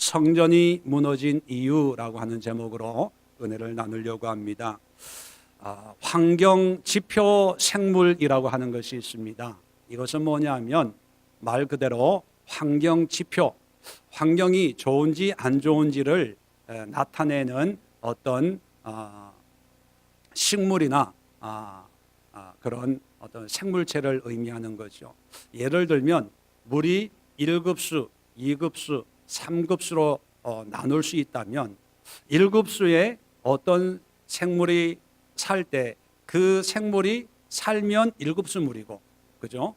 성전이 무너진 이유라고 하는 제목으로 은혜를 나누려고 합니다. 환경 지표 생물이라고 하는 것이 있습니다. 이것은 뭐냐면 말 그대로 환경 지표, 환경이 좋은지 안 좋은지를 나타내는 어떤 식물이나 그런 어떤 생물체를 의미하는 거죠. 예를 들면 물이 1급수, 2급수, 3급수로 나눌 수 있다면 1급수에 어떤 생물이 살 때 그 생물이 살면 1급수 물이고, 그죠?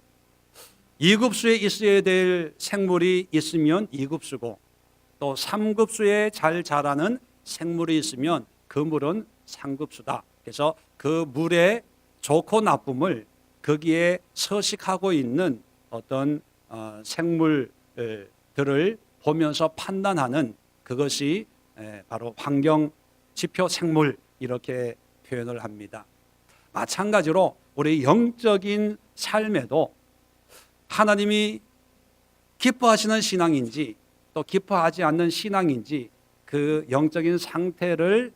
2급수에 있어야 될 생물이 있으면 2급수고, 또 3급수에 잘 자라는 생물이 있으면 그 물은 3급수다. 그래서 그 물의 좋고 나쁨을 거기에 서식하고 있는 어떤 생물들을 보면서 판단하는 그것이 바로 환경 지표 생물, 이렇게 표현을 합니다. 마찬가지로 우리 영적인 삶에도 하나님이 기뻐하시는 신앙인지 또 기뻐하지 않는 신앙인지 그 영적인 상태를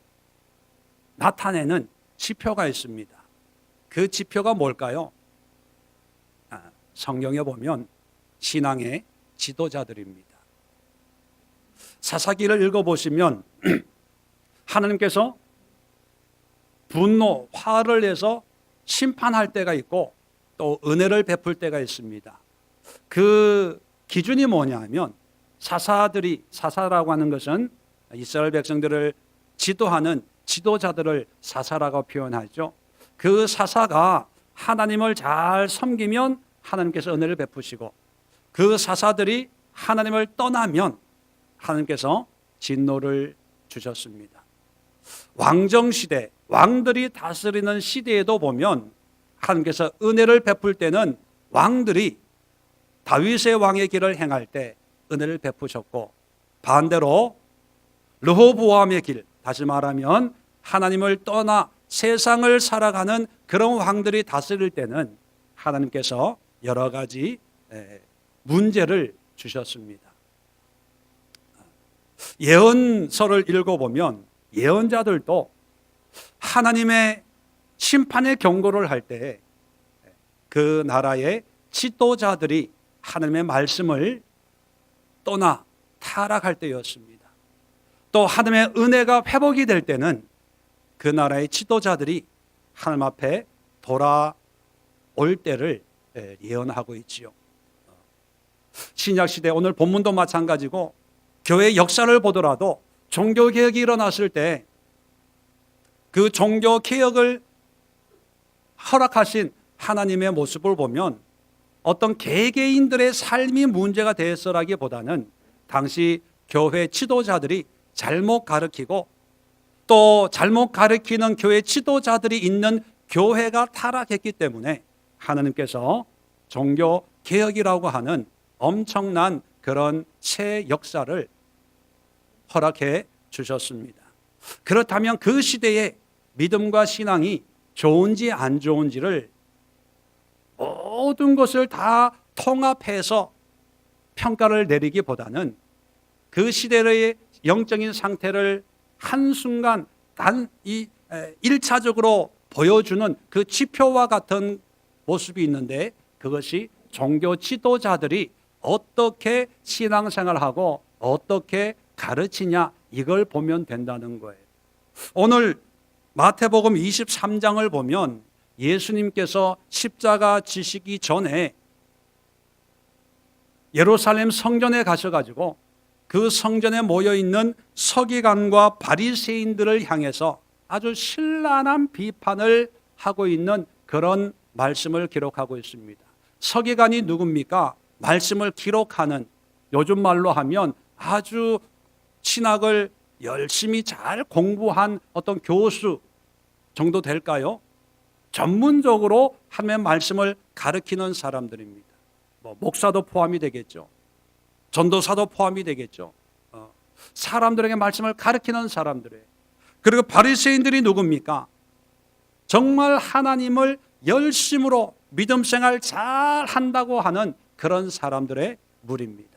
나타내는 지표가 있습니다. 그 지표가 뭘까요? 성경에 보면 신앙의 지도자들입니다. 사사기를 읽어보시면 하나님께서 분노, 화를 내서 심판할 때가 있고 또 은혜를 베풀 때가 있습니다. 그 기준이 뭐냐면 사사라고 하는 것은 이스라엘 백성들을 지도하는 지도자들을 사사라고 표현하죠. 그 사사가 하나님을 잘 섬기면 하나님께서 은혜를 베푸시고, 그 사사들이 하나님을 떠나면 하나님께서 진노를 주셨습니다. 왕정시대, 왕들이 다스리는 시대에도 보면 하나님께서 은혜를 베풀 때는 왕들이 다윗의 왕의 길을 행할 때 은혜를 베푸셨고, 반대로 르호보암의 길, 다시 말하면 하나님을 떠나 세상을 살아가는 그런 왕들이 다스릴 때는 하나님께서 여러 가지 문제를 주셨습니다. 예언서를 읽어보면 예언자들도 하나님의 심판의 경고를 할 때 그 나라의 지도자들이 하나님의 말씀을 떠나 타락할 때였습니다. 또 하나님의 은혜가 회복이 될 때는 그 나라의 지도자들이 하나님 앞에 돌아올 때를 예언하고 있지요. 신약시대 오늘 본문도 마찬가지고 교회 역사를 보더라도 종교개혁이 일어났을 때 그 종교개혁을 허락하신 하나님의 모습을 보면 어떤 개개인들의 삶이 문제가 됐으라기보다는 당시 교회 지도자들이 잘못 가르치고 또 잘못 가르치는 교회 지도자들이 있는 교회가 타락했기 때문에 하나님께서 종교개혁이라고 하는 엄청난 그런 새 역사를 허락해 주셨습니다. 그렇다면 그 시대에 믿음과 신앙이 좋은지 안 좋은지를 모든 것을 다 통합해서 평가를 내리기보다는 그 시대의 영적인 상태를 한순간 일차적으로 보여주는 그 지표와 같은 모습이 있는데, 그것이 종교 지도자들이 어떻게 신앙생활하고 어떻게 가르치냐, 이걸 보면 된다는 거예요. 오늘 마태복음 23장을 보면 예수님께서 십자가 지시기 전에 예루살렘 성전에 가셔가지고 그 성전에 모여있는 서기관과 바리새인들을 향해서 아주 신랄한 비판을 하고 있는 그런 말씀을 기록하고 있습니다. 서기관이 누굽니까? 말씀을 기록하는, 요즘 말로 하면 아주 신학을 열심히 잘 공부한 어떤 교수 정도 될까요? 전문적으로 하나님의 말씀을 가르치는 사람들입니다. 목사도 포함이 되겠죠. 전도사도 포함이 되겠죠. 사람들에게 말씀을 가르치는 사람들이에요. 그리고 바리새인들이 누굽니까? 정말 하나님을 열심으로 믿음 생활 잘 한다고 하는 그런 사람들의 무리입니다.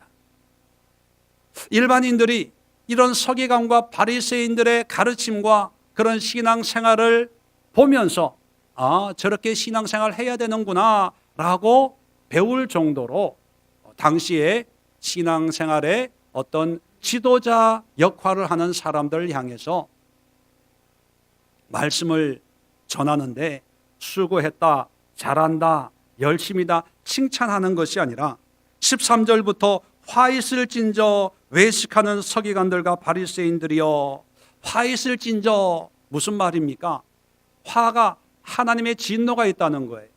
일반인들이 이런 서기관과 바리새인들의 가르침과 그런 신앙생활을 보면서 저렇게 신앙생활을 해야 되는구나 라고 배울 정도로 당시에 신앙생활의 어떤 지도자 역할을 하는 사람들을 향해서 말씀을 전하는데 수고했다, 잘한다, 열심이다 칭찬하는 것이 아니라 13절부터 화 있을진저 외식하는 서기관들과 바리새인들이여. 화 있을진저 무슨 말입니까? 화가 하나님의 진노가 있다는 거예요.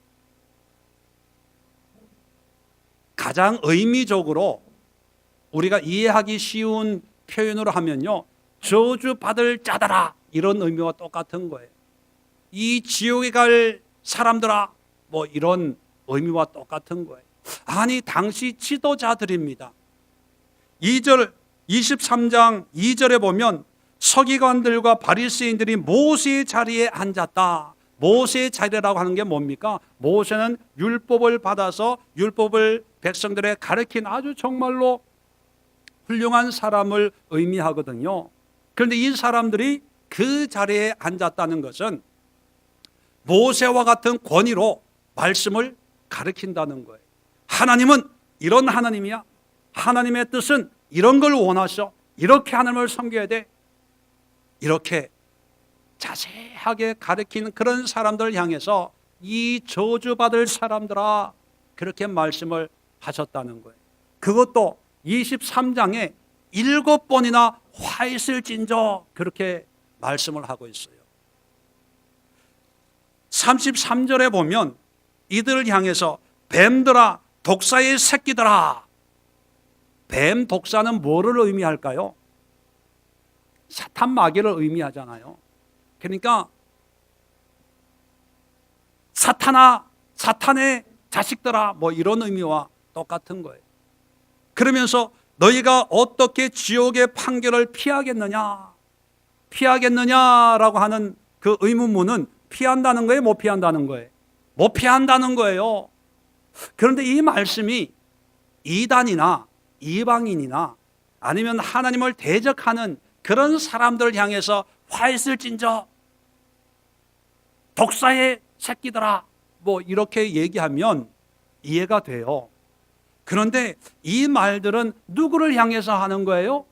가장 의미적으로 우리가 이해하기 쉬운 표현으로 하면요, 저주받을 자들아, 이런 의미와 똑같은 거예요. 이 지옥에 갈 사람들아, 뭐 이런 의미와 똑같은 거예요. 아니, 당시 지도자들입니다. 2절 23장 2절에 보면 서기관들과 바리새인들이 모세의 자리에 앉았다. 모세의 자리라고 하는 게 뭡니까? 모세는 율법을 받아서 율법을 백성들에 가르친 아주 정말로 훌륭한 사람을 의미하거든요. 그런데 이 사람들이 그 자리에 앉았다는 것은 모세와 같은 권위로 말씀을 가르친다는 거예요. 하나님은 이런 하나님이야. 하나님의 뜻은 이런 걸 원하셔. 이렇게 하나님을 섬겨야 돼. 이렇게 자세하게 가르치는 그런 사람들을 향해서 이 저주받을 사람들아, 그렇게 말씀을 하셨다는 거예요. 그것도 23장에 7번이나 화 있을진저 그렇게 말씀을 하고 있어요. 33절에 보면 이들을 향해서 뱀들아, 독사의 새끼들아. 뱀, 독사는 뭐를 의미할까요? 사탄 마귀를 의미하잖아요. 그러니까 사탄아, 사탄의 자식들아, 뭐 이런 의미와 똑같은 거예요. 그러면서 너희가 어떻게 지옥의 판결을 피하겠느냐라고 하는 그 의문문은 피한다는 거예요, 못 피한다는 거예요? 못 피한다는 거예요. 그런데 이 말씀이 이단이나 이방인이나 아니면 하나님을 대적하는 그런 사람들을 향해서 화 있을진저 독사의 새끼들아, 뭐 이렇게 얘기하면 이해가 돼요. 그런데 이 말들은 누구를 향해서 하는 거예요?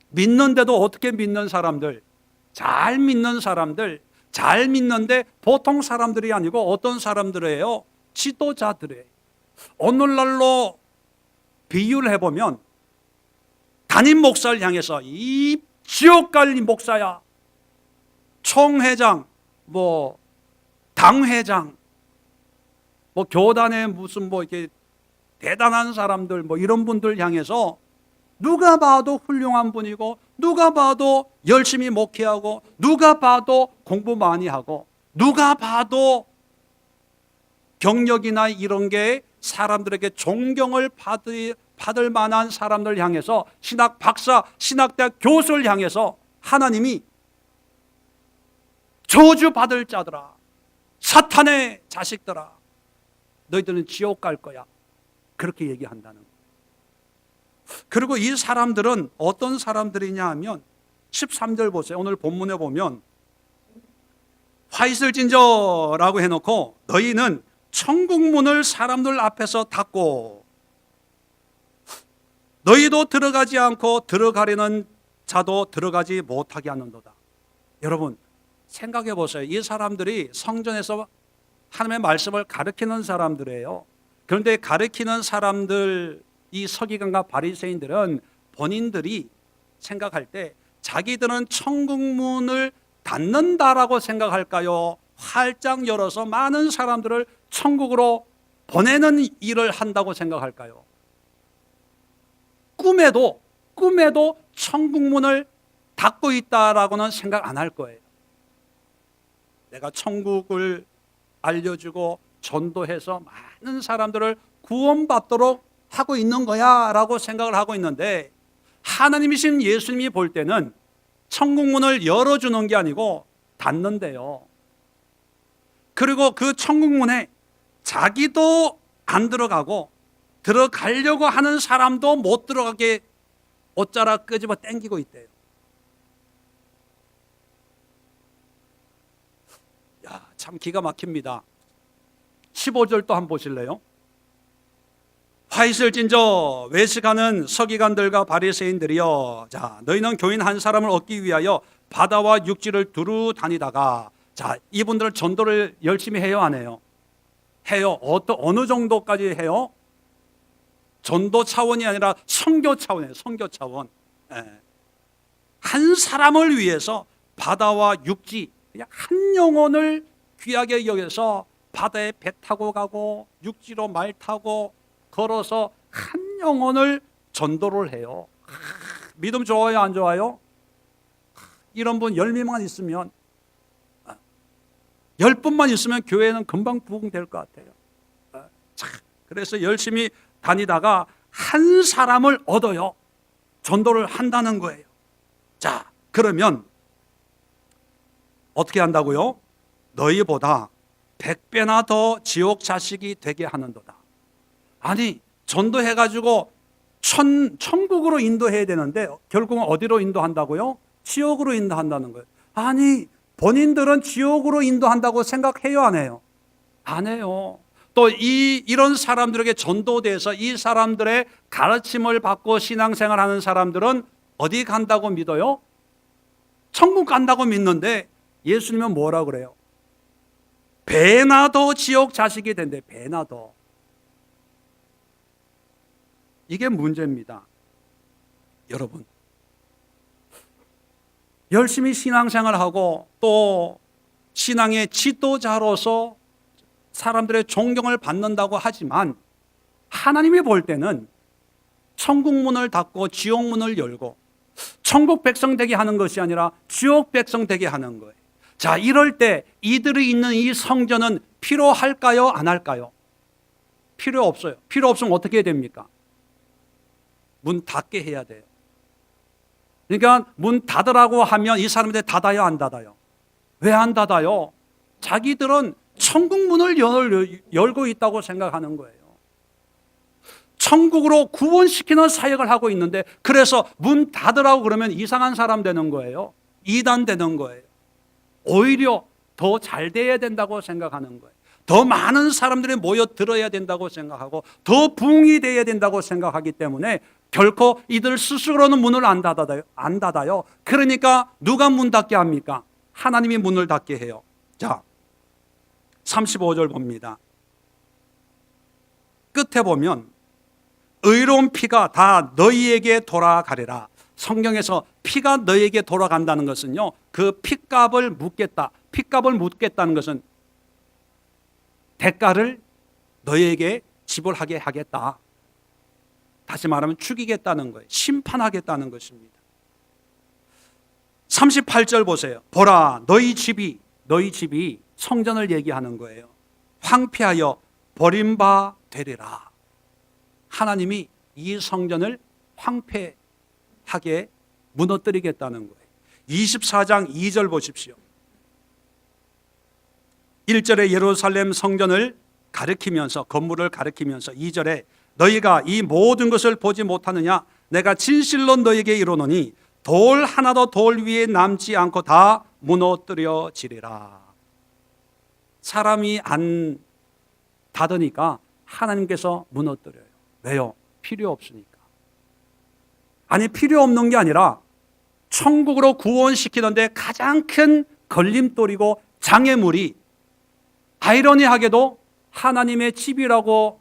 믿는데도 어떻게 믿는 사람들, 잘 믿는 사람들, 잘 믿는데 보통 사람들이 아니고 어떤 사람들이에요? 지도자들이에요. 오늘날로 비유를 해보면 담임 목사를 향해서 이 지옥 갈 목사야, 총회장, 뭐 당회장, 뭐 교단의 무슨 뭐 이렇게 대단한 사람들, 뭐 이런 분들 향해서 누가 봐도 훌륭한 분이고 누가 봐도 열심히 목회하고 누가 봐도 공부 많이 하고 누가 봐도 경력이나 이런 게 사람들에게 존경을 받을 만한 사람들 향해서, 신학 박사, 신학대학 교수를 향해서 하나님이 저주받을 자들아, 사탄의 자식들아, 너희들은 지옥 갈 거야, 그렇게 얘기한다는 거예요. 그리고 이 사람들은 어떤 사람들이냐 하면 13절 보세요. 오늘 본문에 보면 화 있을진저라고 해놓고 너희는 천국문을 사람들 앞에서 닫고 너희도 들어가지 않고 들어가려는 자도 들어가지 못하게 하는도다. 여러분 생각해 보세요. 이 사람들이 성전에서 하나님의 말씀을 가르치는 사람들이에요. 그런데 가르치는 사람들, 이 서기관과 바리새인들은 본인들이 생각할 때 자기들은 천국문을 닫는다라고 생각할까요? 활짝 열어서 많은 사람들을 천국으로 보내는 일을 한다고 생각할까요? 꿈에도 천국문을 닫고 있다라고는 생각 안 할 거예요. 내가 천국을 알려주고 전도해서 많은 사람들을 구원받도록 하고 있는 거야 라고 생각을 하고 있는데, 하나님이신 예수님이 볼 때는 천국문을 열어주는 게 아니고 닫는데요. 그리고 그 천국문에 자기도 안 들어가고 들어가려고 하는 사람도 못 들어가게 옷자락 끄집어 당기고 있대요. 야, 참 기가 막힙니다. 15절 또 한번 보실래요? 화 있을진저 외식하는 서기관들과 바리새인들이여, 자, 너희는 교인 한 사람을 얻기 위하여 바다와 육지를 두루 다니다가, 자, 이분들은 전도를 열심히 해요, 안 해요? 해요. 어느 정도까지 해요? 전도 차원이 아니라 선교 차원이에요. 선교 차원. 예. 한 사람을 위해서 바다와 육지, 그냥 한 영혼을 귀하게 여겨서 바다에 배 타고 가고 육지로 말 타고 걸어서 한 영혼을 전도를 해요. 믿음 좋아요, 안 좋아요? 이런 분 10명만 있으면, 10분만 있으면 교회는 금방 부흥될 것 같아요. 그래서 열심히 다니다가 한 사람을 얻어요. 전도를 한다는 거예요. 자, 그러면 어떻게 한다고요? 너희보다 100배나 더 지옥 자식이 되게 하는도다. 아니, 전도해가지고 천국으로 인도해야 되는데 결국은 어디로 인도한다고요? 지옥으로 인도한다는 거예요. 아니, 본인들은 지옥으로 인도한다고 생각해요, 안 해요? 안 해요. 또 이런 사람들에게 전도돼서 이 사람들의 가르침을 받고 신앙생활하는 사람들은 어디 간다고 믿어요? 천국 간다고 믿는데 예수님은 뭐라 그래요? 배나 더 지옥 자식이 된대. 배나 더. 이게 문제입니다. 여러분, 열심히 신앙생활하고 또 신앙의 지도자로서 사람들의 존경을 받는다고 하지만 하나님이 볼 때는 천국 문을 닫고 지옥 문을 열고 천국 백성 되게 하는 것이 아니라 지옥 백성 되게 하는 거예요. 자, 이럴 때 이들이 있는 이 성전은 필요할까요? 안 할까요? 필요 없어요. 필요 없으면 어떻게 해야 됩니까? 문 닫게 해야 돼요. 그러니까 문 닫으라고 하면 이 사람들 닫아요, 안 닫아요? 왜 안 닫아요? 자기들은 천국 문을 열고 있다고 생각하는 거예요. 천국으로 구원시키는 사역을 하고 있는데, 그래서 문 닫으라고 그러면 이상한 사람 되는 거예요. 이단 되는 거예요. 오히려 더 잘 돼야 된다고 생각하는 거예요. 더 많은 사람들이 모여 들어야 된다고 생각하고 더 부흥이 돼야 된다고 생각하기 때문에 결코 이들 스스로는 문을 안 닫아요. 그러니까 누가 문 닫게 합니까? 하나님이 문을 닫게 해요. 자, 35절 봅니다. 끝에 보면 의로운 피가 다 너희에게 돌아가리라. 성경에서 피가 너희에게 돌아간다는 것은요, 그 피값을 묻겠다. 피값을 묻겠다는 것은 대가를 너희에게 지불하게 하겠다. 다시 말하면 죽이겠다는 거예요. 심판하겠다는 것입니다. 38절 보세요. 보라, 너희 집이 성전을 얘기하는 거예요. 황폐하여 버림바 되리라. 하나님이 이 성전을 황폐하게 무너뜨리겠다는 거예요. 24장 2절 보십시오. 1절에 예루살렘 성전을 가리키면서, 건물을 가리키면서 2절에 너희가 이 모든 것을 보지 못하느냐? 내가 진실로 너희에게 이르노니 돌 하나도 돌 위에 남지 않고 다 무너뜨려지리라. 사람이 안 닫으니까 하나님께서 무너뜨려요. 왜요? 필요 없으니까. 아니, 필요 없는 게 아니라 천국으로 구원시키는데 가장 큰 걸림돌이고 장애물이 아이러니하게도 하나님의 집이라고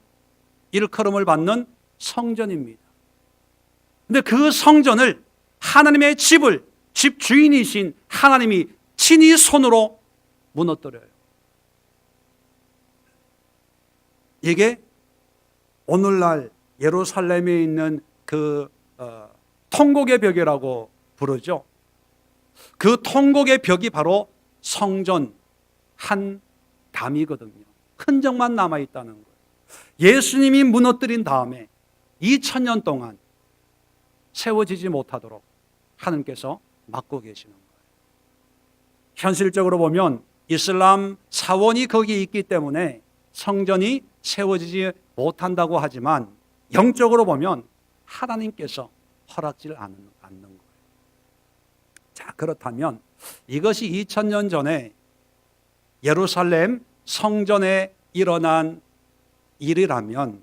일컬음을 받는 성전입니다. 근데 그 성전을, 하나님의 집을, 집 주인이신 하나님이 친히 손으로 무너뜨려요. 이게 오늘날 예루살렘에 있는 그 통곡의 벽이라고 부르죠. 그 통곡의 벽이 바로 성전 한 담이거든요. 흔적만 남아있다는 거예요. 예수님이 무너뜨린 다음에 2000년 동안 세워지지 못하도록 하나님께서 막고 계시는 거예요. 현실적으로 보면 이슬람 사원이 거기에 있기 때문에 성전이 세워지지 못한다고 하지만 영적으로 보면 하나님께서 허락질 않는 거예요. 자, 그렇다면 이것이 2000년 전에 예루살렘 성전에 일어난 일이라면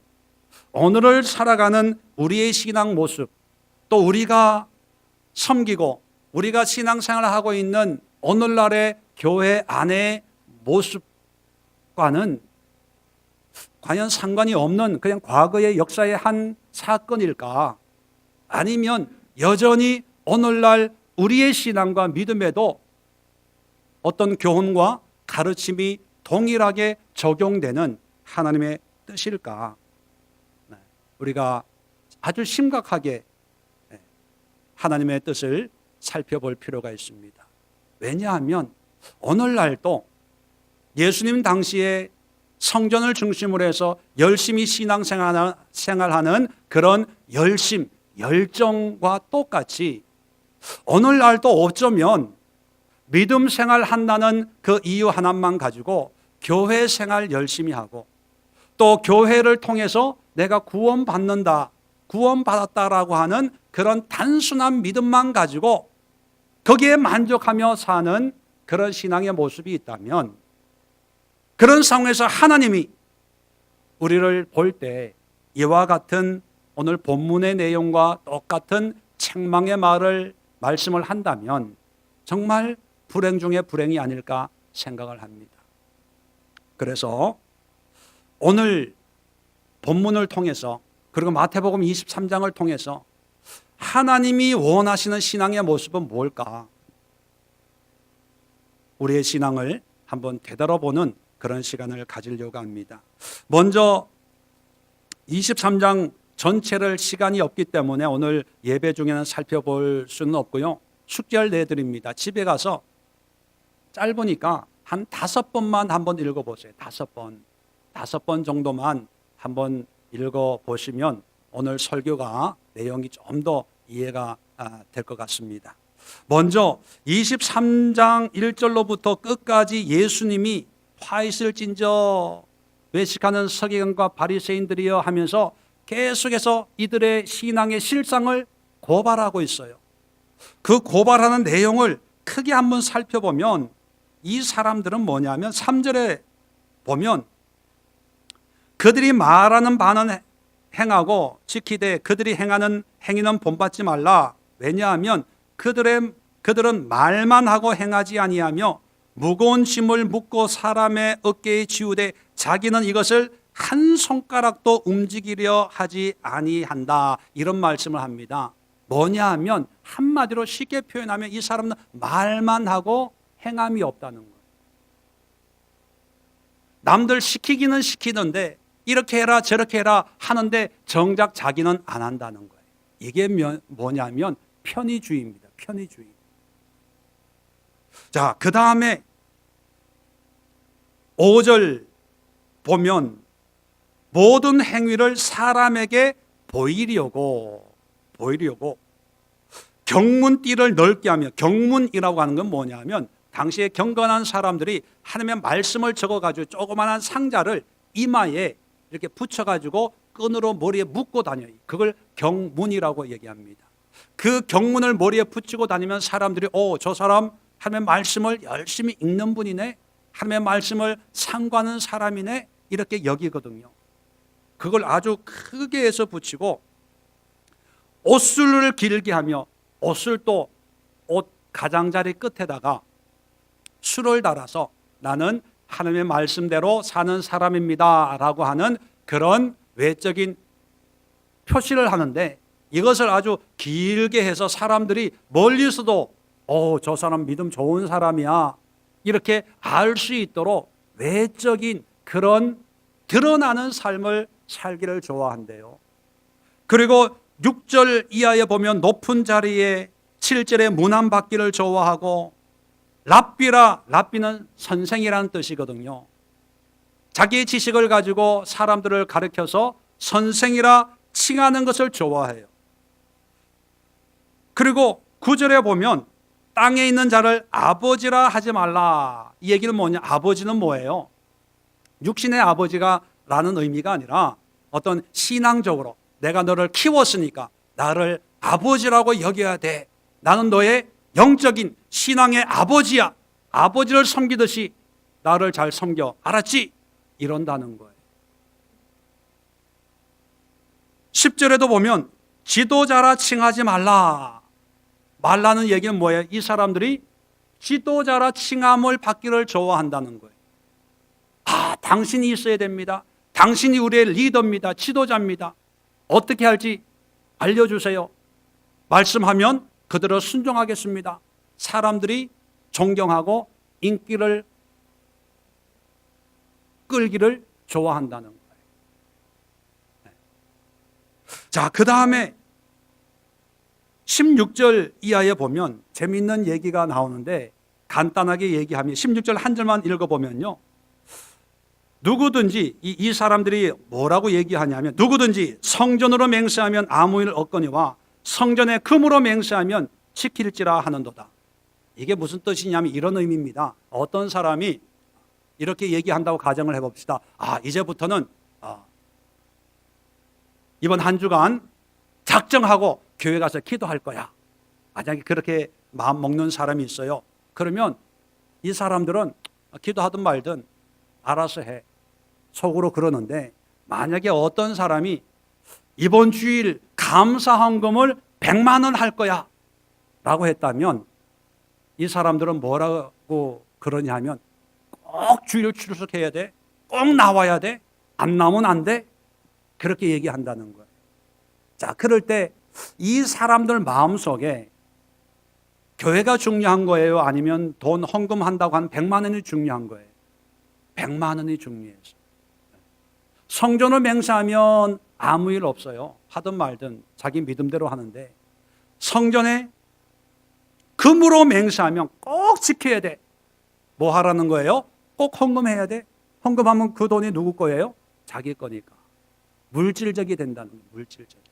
오늘을 살아가는 우리의 신앙 모습, 또 우리가 섬기고 우리가 신앙생활을 하고 있는 오늘날의 교회 안의 모습과는 과연 상관이 없는 그냥 과거의 역사의 한 사건일까? 아니면 여전히 오늘날 우리의 신앙과 믿음에도 어떤 교훈과 가르침이 동일하게 적용되는 하나님의 뜻일까? 우리가 아주 심각하게 하나님의 뜻을 살펴볼 필요가 있습니다. 왜냐하면 오늘날도 예수님 당시에 성전을 중심으로 해서 열심히 신앙생활하는 그런 열심, 열정과 똑같이 오늘날도 어쩌면 믿음 생활 한다는 그 이유 하나만 가지고 교회 생활 열심히 하고 또 교회를 통해서 내가 구원받는다, 구원받았다라고 하는 그런 단순한 믿음만 가지고 거기에 만족하며 사는 그런 신앙의 모습이 있다면 그런 상황에서 하나님이 우리를 볼 때 이와 같은 오늘 본문의 내용과 똑같은 책망의 말씀을 한다면 정말 불행 중에 불행이 아닐까 생각을 합니다. 그래서 오늘 본문을 통해서 그리고 마태복음 23장을 통해서 하나님이 원하시는 신앙의 모습은 뭘까? 우리의 신앙을 한번 되돌아보는 그런 시간을 가지려고 합니다. 먼저 23장 전체를 시간이 없기 때문에 오늘 예배 중에는 살펴볼 수는 없고요. 숙제를 내드립니다. 집에 가서 짧으니까 한 5번만 한번 읽어보세요. 5번. 5번 정도만 한번 읽어보시면 오늘 설교가 내용이 좀 더 이해가 될 것 같습니다. 먼저 23장 1절로부터 끝까지 예수님이 화 있을진저 외식하는 서기관과 바리새인들이여 하면서 계속해서 이들의 신앙의 실상을 고발하고 있어요. 그 고발하는 내용을 크게 한번 살펴보면 이 사람들은 뭐냐면 3절에 보면 그들이 말하는 바는 행하고 지키되 그들이 행하는 행위는 본받지 말라. 왜냐하면 그들은 말만 하고 행하지 아니하며 무거운 짐을 묻고 사람의 어깨에 지우되 자기는 이것을 한 손가락도 움직이려 하지 아니한다. 이런 말씀을 합니다. 뭐냐 하면 한마디로 쉽게 표현하면 이 사람은 말만 하고 행함이 없다는 거예요. 남들 시키기는 시키는데 이렇게 해라 저렇게 해라 하는데 정작 자기는 안 한다는 거예요. 이게 뭐냐면 편의주의입니다. 편의주의. 자, 그 다음에 5절 보면 모든 행위를 사람에게 보이려고 경문띠를 넓게 하며, 경문이라고 하는 건 뭐냐면 당시에 경건한 사람들이 하나님의 말씀을 적어가지고 조그마한 상자를 이마에 이렇게 붙여가지고 끈으로 머리에 묶고 다녀요. 그걸 경문이라고 얘기합니다. 그 경문을 머리에 붙이고 다니면 사람들이 저 사람 하나님의 말씀을 열심히 읽는 분이네, 하나님의 말씀을 상고하는 사람이네, 이렇게 여기거든요. 그걸 아주 크게 해서 붙이고 옷술을 길게 하며, 옷을 또 옷 가장자리 끝에다가 술을 달아서 나는 하나님의 말씀대로 사는 사람입니다 라고 하는 그런 외적인 표시를 하는데, 이것을 아주 길게 해서 사람들이 멀리서도 저 사람 믿음 좋은 사람이야 이렇게 알 수 있도록 외적인 그런 드러나는 삶을 살기를 좋아한대요. 그리고 6절 이하에 보면 높은 자리에 7절에 문안 받기를 좋아하고, 랍비는 선생이라는 뜻이거든요. 자기의 지식을 가지고 사람들을 가르쳐서 선생이라 칭하는 것을 좋아해요. 그리고 9절에 보면 땅에 있는 자를 아버지라 하지 말라. 이 얘기는 뭐냐? 아버지는 뭐예요? 육신의 아버지가 라는 의미가 아니라 어떤 신앙적으로 내가 너를 키웠으니까 나를 아버지라고 여겨야 돼. 나는 너의 영적인 신앙의 아버지야. 아버지를 섬기듯이 나를 잘 섬겨. 알았지? 이런다는 거예요. 10절에도 보면 지도자라 칭하지 말라. 말라는 얘기는 뭐예요? 이 사람들이 지도자라 칭함을 받기를 좋아한다는 거예요. 당신이 있어야 됩니다. 당신이 우리의 리더입니다. 지도자입니다. 어떻게 할지 알려주세요. 말씀하면 그대로 순종하겠습니다. 사람들이 존경하고 인기를 끌기를 좋아한다는 거예요. 자, 그 다음에 16절 이하에 보면 재미있는 얘기가 나오는데, 간단하게 얘기하면 16절 한 절만 읽어보면요, 누구든지 이 사람들이 뭐라고 얘기하냐면, 누구든지 성전으로 맹세하면 아무 일 없거니와 성전에 금으로 맹세하면 지킬지라 하는도다. 이게 무슨 뜻이냐면 이런 의미입니다. 어떤 사람이 이렇게 얘기한다고 가정을 해봅시다. 이제부터는 이번 한 주간 작정하고 교회 가서 기도할 거야. 만약에 그렇게 마음 먹는 사람이 있어요. 그러면 이 사람들은 기도하든 말든 알아서 해. 속으로 그러는데, 만약에 어떤 사람이 이번 주일 감사헌금을 100만 원 할 거야 라고 했다면, 이 사람들은 뭐라고 그러냐 하면, 꼭 주일 출석해야 돼. 꼭 나와야 돼. 안 나오면 안 돼. 그렇게 얘기한다는 거예요. 자, 그럴 때 이 사람들 마음속에 교회가 중요한 거예요? 아니면 돈 헌금한다고 한 100만 원이 중요한 거예요? 100만 원이 중요해서. 성전을 맹세하면 아무 일 없어요. 하든 말든 자기 믿음대로 하는데, 성전에 금으로 맹세하면 꼭 지켜야 돼. 뭐 하라는 거예요? 꼭 헌금해야 돼. 헌금하면 그 돈이 누구 거예요? 자기 거니까. 물질적이 된다는 거예요. 물질적이.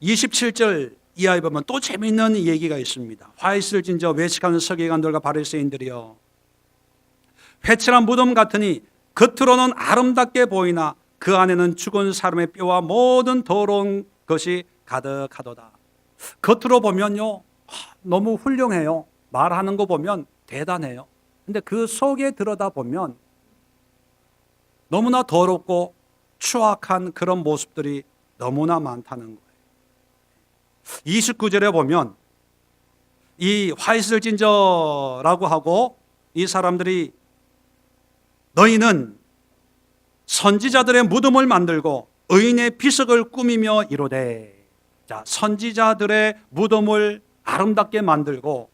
27절 이하에 보면 또 재미있는 얘기가 있습니다. 화 있을 진저 외식하는 서기관들과 바리새인들이여, 회칠한 무덤 같으니 겉으로는 아름답게 보이나 그 안에는 죽은 사람의 뼈와 모든 더러운 것이 가득하도다. 겉으로 보면요, 너무 훌륭해요. 말하는 거 보면 대단해요. 근데 그 속에 들여다보면 너무나 더럽고 추악한 그런 모습들이 너무나 많다는 거예요. 29절에 보면 이 화이슬 진저라고 하고, 이 사람들이 너희는 선지자들의 무덤을 만들고 의인의 비석을 꾸미며 이르되. 자, 선지자들의 무덤을 아름답게 만들고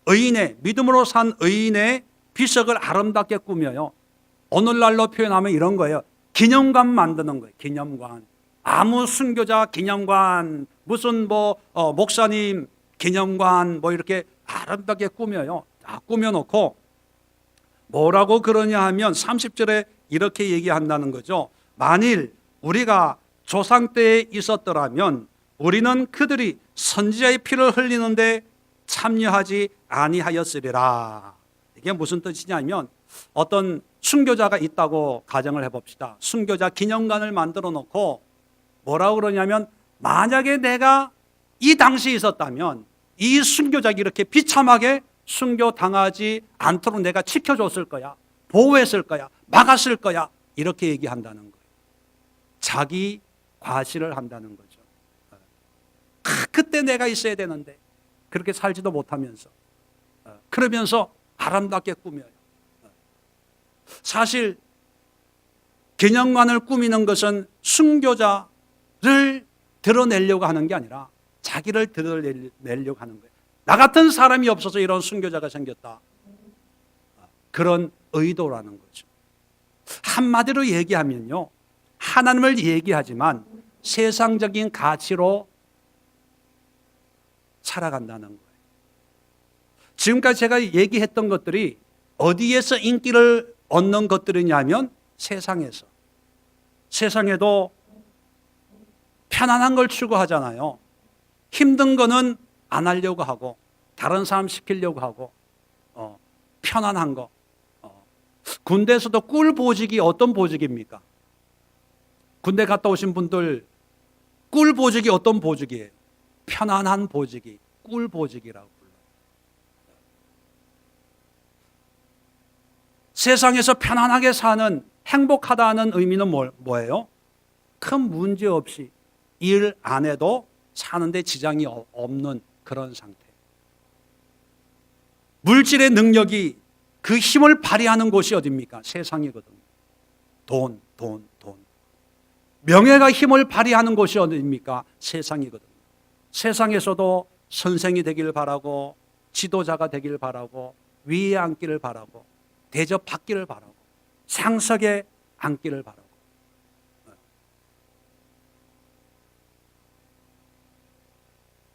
의인의, 믿음으로 산 의인의 비석을 아름답게 꾸며요. 오늘날로 표현하면 이런 거예요. 기념관 만드는 거예요. 기념관. 아무 순교자 기념관, 무슨 목사님 기념관 이렇게 아름답게 꾸며요. 다 꾸며놓고 뭐라고 그러냐 하면 30절에 이렇게 얘기한다는 거죠. 만일 우리가 조상 때에 있었더라면 우리는 그들이 선지자의 피를 흘리는데 참여하지 아니하였으리라. 이게 무슨 뜻이냐면, 어떤 순교자가 있다고 가정을 해봅시다. 순교자 기념관을 만들어 놓고 뭐라고 그러냐면, 만약에 내가 이 당시에 있었다면 이 순교자가 이렇게 비참하게 순교당하지 않도록 내가 지켜줬을 거야. 보호했을 거야. 막았을 거야. 이렇게 얘기한다는 거예요. 자기 과시를 한다는 거죠. 그때 내가 있어야 되는데 그렇게 살지도 못하면서, 그러면서 아름답게 꾸며요. 사실 기념관을 꾸미는 것은 순교자를 드러내려고 하는 게 아니라 자기를 드러내려고 하는 거예요. 나 같은 사람이 없어서 이런 순교자가 생겼다. 그런 의도라는 거죠. 한마디로 얘기하면요, 하나님을 얘기하지만 세상적인 가치로 살아간다는 거예요. 지금까지 제가 얘기했던 것들이 어디에서 인기를 얻는 것들이냐면 세상에서. 세상에도 편안한 걸 추구하잖아요. 힘든 거는 안 하려고 하고, 다른 사람 시키려고 하고, 편안한 거, 군대에서도 꿀보직이 어떤 보직입니까? 군대 갔다 오신 분들 꿀보직이 어떤 보직이에요? 편안한 보직이 꿀보직이라고 불러요. 세상에서 편안하게 사는, 행복하다는 의미는 뭐예요? 큰 문제 없이 일 안 해도 사는데 지장이 없는 그런 상태. 물질의 능력이 그 힘을 발휘하는 곳이 어디입니까? 세상이거든요. 돈. 명예가 힘을 발휘하는 곳이 어디입니까? 세상이거든요. 세상에서도 선생이 되길 바라고, 지도자가 되길 바라고, 위에 앉기를 바라고, 대접받기를 바라고, 상석에 앉기를 바라고.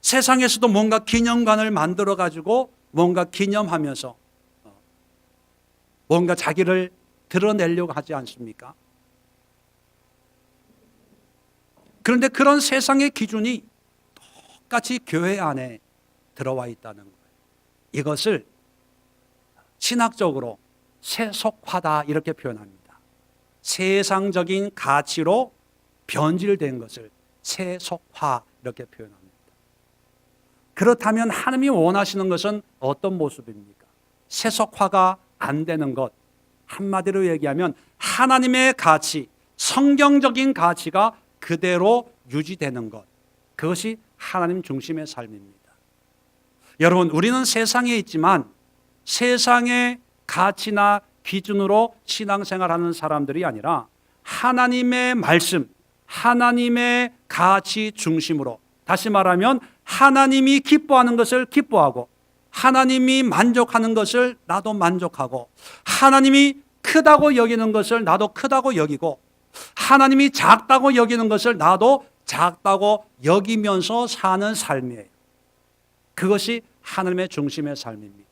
세상에서도 뭔가 기념관을 만들어 가지고 뭔가 기념하면서 뭔가 자기를 드러내려고 하지 않습니까? 그런데 그런 세상의 기준이 똑같이 교회 안에 들어와 있다는 거예요. 이것을 신학적으로 세속화다 이렇게 표현합니다. 세상적인 가치로 변질된 것을 세속화 이렇게 표현합니다. 그렇다면 하나님이 원하시는 것은 어떤 모습입니까? 세속화가 안 되는 것, 한마디로 얘기하면 하나님의 가치, 성경적인 가치가 그대로 유지되는 것, 그것이 하나님 중심의 삶입니다. 여러분, 우리는 세상에 있지만 세상의 가치나 기준으로 신앙생활하는 사람들이 아니라 하나님의 말씀, 하나님의 가치 중심으로, 다시 말하면 하나님이 기뻐하는 것을 기뻐하고, 하나님이 만족하는 것을 나도 만족하고, 하나님이 크다고 여기는 것을 나도 크다고 여기고, 하나님이 작다고 여기는 것을 나도 작다고 여기면서 사는 삶이에요. 그것이 하나님의 중심의 삶입니다.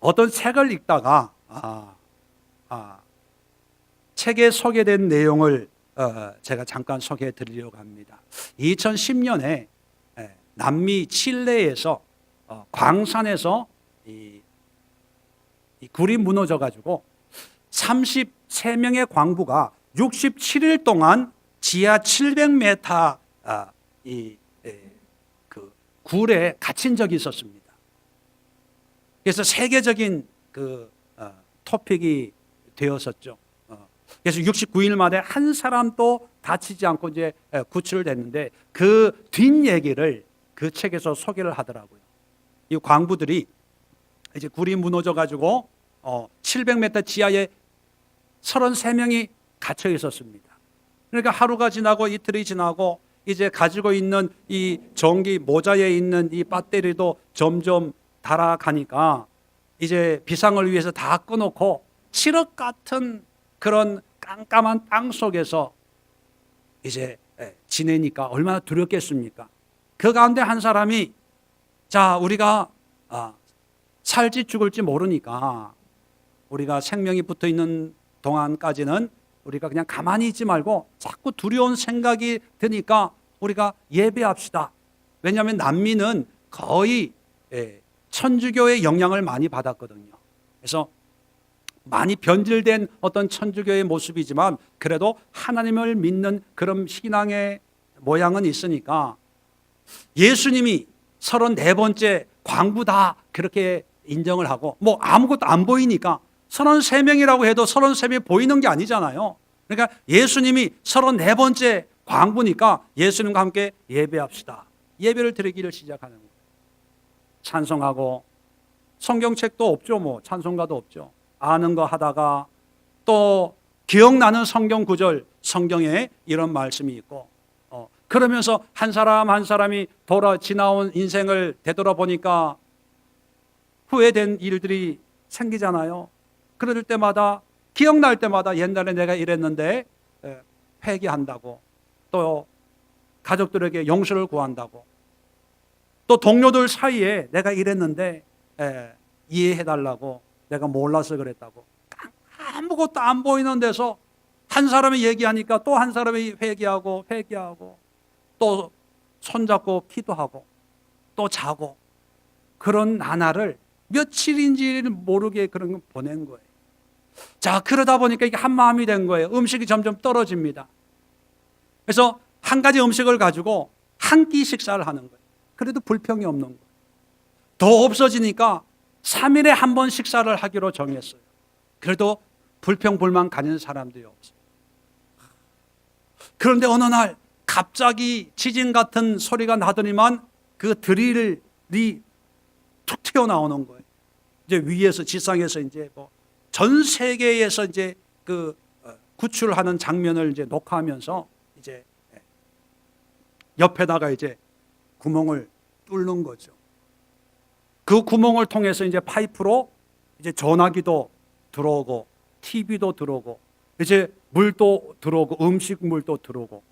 어떤 책을 읽다가 책에 소개된 내용을 제가 잠깐 소개해 드리려고 합니다. 2010년에 남미 칠레에서 광산에서 이 굴이 무너져 가지고 33명의 광부가 67일 동안 지하 700m 그 굴에 갇힌 적이 있었습니다. 그래서 세계적인 그 토픽이 되었었죠. 그래서 69일 만에 한 사람도 다치지 않고 이제 구출됐는데 그 뒷얘기를 그 책에서 소개를 하더라고요. 이 광부들이 이제 굴이 무너져 가지고 700m 지하에 33명이 갇혀 있었습니다. 그러니까 하루가 지나고 이틀이 지나고 이제 가지고 있는 이 전기 모자에 있는 이 배터리도 점점 닳아가니까 이제 비상을 위해서 다 꺼놓고 칠흑 같은 그런 깜깜한 땅 속에서 이제 지내니까 얼마나 두렵겠습니까? 그 가운데 한 사람이 자, 우리가 살지 죽을지 모르니까 우리가 생명이 붙어 있는 동안까지는 우리가 그냥 가만히 있지 말고 자꾸 두려운 생각이 드니까 우리가 예배합시다. 왜냐하면 남미는 거의 천주교의 영향을 많이 받았거든요. 그래서 많이 변질된 어떤 천주교의 모습이지만 그래도 하나님을 믿는 그런 신앙의 모양은 있으니까 예수님이 34번째 광부다 그렇게 인정을 하고 뭐 아무것도 안 보이니까 33명이라고 해도 33명이 보이는 게 아니잖아요. 그러니까 예수님이 34번째 광부니까 예수님과 함께 예배합시다. 예배를 드리기를 시작하는 거예요. 찬송하고 성경책도 없죠. 뭐 찬송가도 없죠. 아는 거 하다가 또 기억나는 성경 구절, 성경에 이런 말씀이 있고 그러면서 한 사람 한 사람이 지나온 인생을 되돌아보니까 후회된 일들이 생기잖아요. 그럴 때마다 기억날 때마다 옛날에 내가 이랬는데 회개한다고, 또 가족들에게 용서를 구한다고, 또 동료들 사이에 내가 이랬는데 이해해달라고, 내가 몰라서 그랬다고, 아무것도 안 보이는 데서 한 사람이 얘기하니까 또 한 사람이 회개하고 또 손잡고 기도하고 또 자고, 그런 나날을 며칠인지를 모르게 그런 걸 보낸 거예요. 자, 그러다 보니까 이게 한 마음이 된 거예요. 음식이 점점 떨어집니다. 그래서 한 가지 음식을 가지고 한 끼 식사를 하는 거예요. 그래도 불평이 없는 거예요. 더 없어지니까 3일에 한 번 식사를 하기로 정했어요. 그래도 불평 불만 가는 사람들이 없어요. 그런데 어느 날 갑자기 지진 같은 소리가 나더니만 그 드릴이 툭 튀어나오는 거예요. 이제 위에서 지상에서 이제 뭐 전 세계에서 이제 그 구출하는 장면을 이제 녹화하면서 이제 옆에다가 이제 구멍을 뚫는 거죠. 그 구멍을 통해서 이제 파이프로 이제 전화기도 들어오고 TV도 들어오고 이제 물도 들어오고 음식물도 들어오고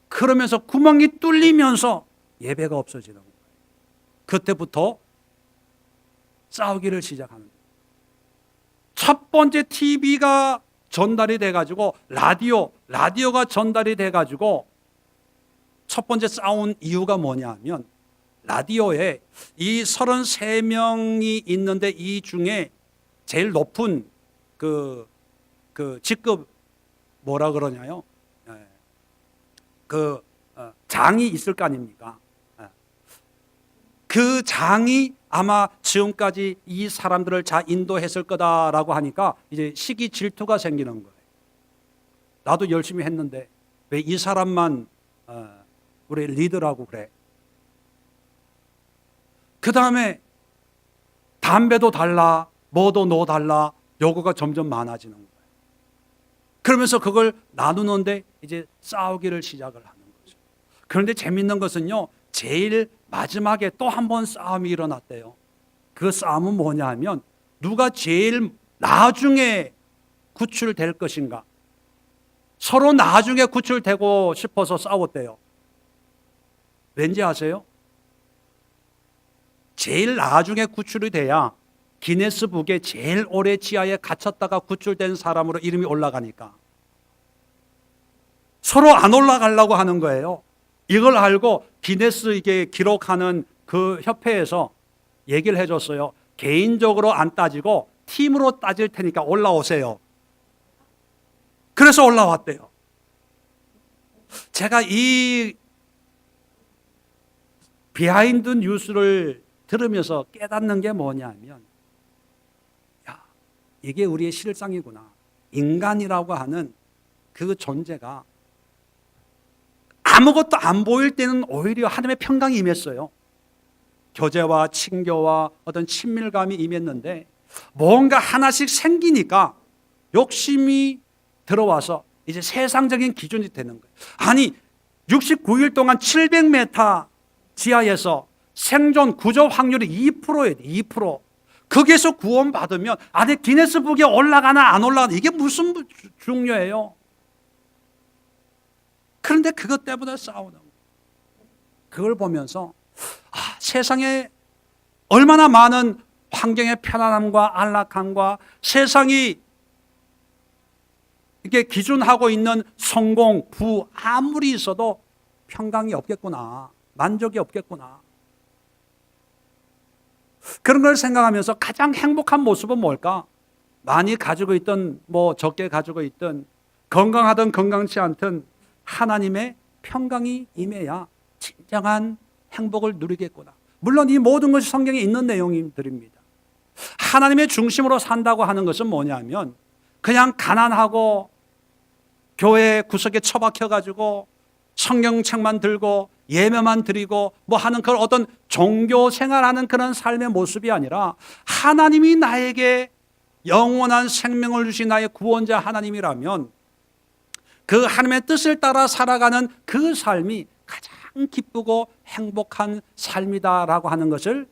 그러면서 구멍이 뚫리면서 예배가 없어지는 거예요. 그때부터 싸우기를 시작하는 거예요. 첫 번째 TV가 전달이 돼가지고 라디오가 전달이 돼가지고 첫 번째 싸운 이유가 뭐냐 하면 라디오에 이 33명이 있는데 이 중에 제일 높은 그 직급 뭐라 그러냐요? 장이 있을 거 아닙니까? 그 장이 아마 지금까지 이 사람들을 잘 인도했을 거다라고 하니까 이제 시기 질투가 생기는 거예요. 나도 열심히 했는데 왜 이 사람만 우리 리더라고 그래? 그 다음에 담배도 달라, 뭐도 너 달라, 요구가 점점 많아지는 거예요. 그러면서 그걸 나누는데 이제 싸우기를 시작을 하는 거죠. 그런데 재밌는 것은요, 제일 마지막에 또 한 번 싸움이 일어났대요. 그 싸움은 뭐냐 하면 누가 제일 나중에 구출될 것인가. 서로 나중에 구출되고 싶어서 싸웠대요. 왠지 아세요? 제일 나중에 구출이 돼야 기네스북에 제일 오래 지하에 갇혔다가 구출된 사람으로 이름이 올라가니까 서로 안 올라가려고 하는 거예요. 이걸 알고 기네스 이게 기록하는 그 협회에서 얘기를 해줬어요. 개인적으로 안 따지고 팀으로 따질 테니까 올라오세요. 그래서 올라왔대요. 제가 이 비하인드 뉴스를 들으면서 깨닫는 게 뭐냐면, 야, 이게 우리의 실상이구나. 인간이라고 하는 그 존재가 아무것도 안 보일 때는 오히려 하나님의 평강이 임했어요. 교제와 친교와 어떤 친밀감이 임했는데 뭔가 하나씩 생기니까 욕심이 들어와서 이제 세상적인 기준이 되는 거예요. 아니 69일 동안 700m 지하에서 생존 구조 확률이 2%예요. 2%. 거기에서 구원받으면 아니 기네스북에 올라가나 안 올라가나 이게 무슨 중요해요. 그런데 그것 때문에 싸우는 거예요. 그걸 보면서 세상에 얼마나 많은 환경의 편안함과 안락함과 세상이 이게 기준하고 있는 성공, 부 아무리 있어도 평강이 없겠구나. 만족이 없겠구나. 그런 걸 생각하면서 가장 행복한 모습은 뭘까? 많이 가지고 있든 뭐 적게 가지고 있든 건강하든 건강치 않든 하나님의 평강이 임해야 진정한 행복을 누리겠구나. 물론 이 모든 것이 성경에 있는 내용들입니다. 하나님의 중심으로 산다고 하는 것은 뭐냐면 그냥 가난하고 교회 구석에 처박혀가지고 성경책만 들고 예배만 드리고 뭐 하는 그런 어떤 종교 생활하는 그런 삶의 모습이 아니라 하나님이 나에게 영원한 생명을 주신 나의 구원자 하나님이라면 그 하나님의 뜻을 따라 살아가는 그 삶이 가장 기쁘고 행복한 삶이다라고 하는 것을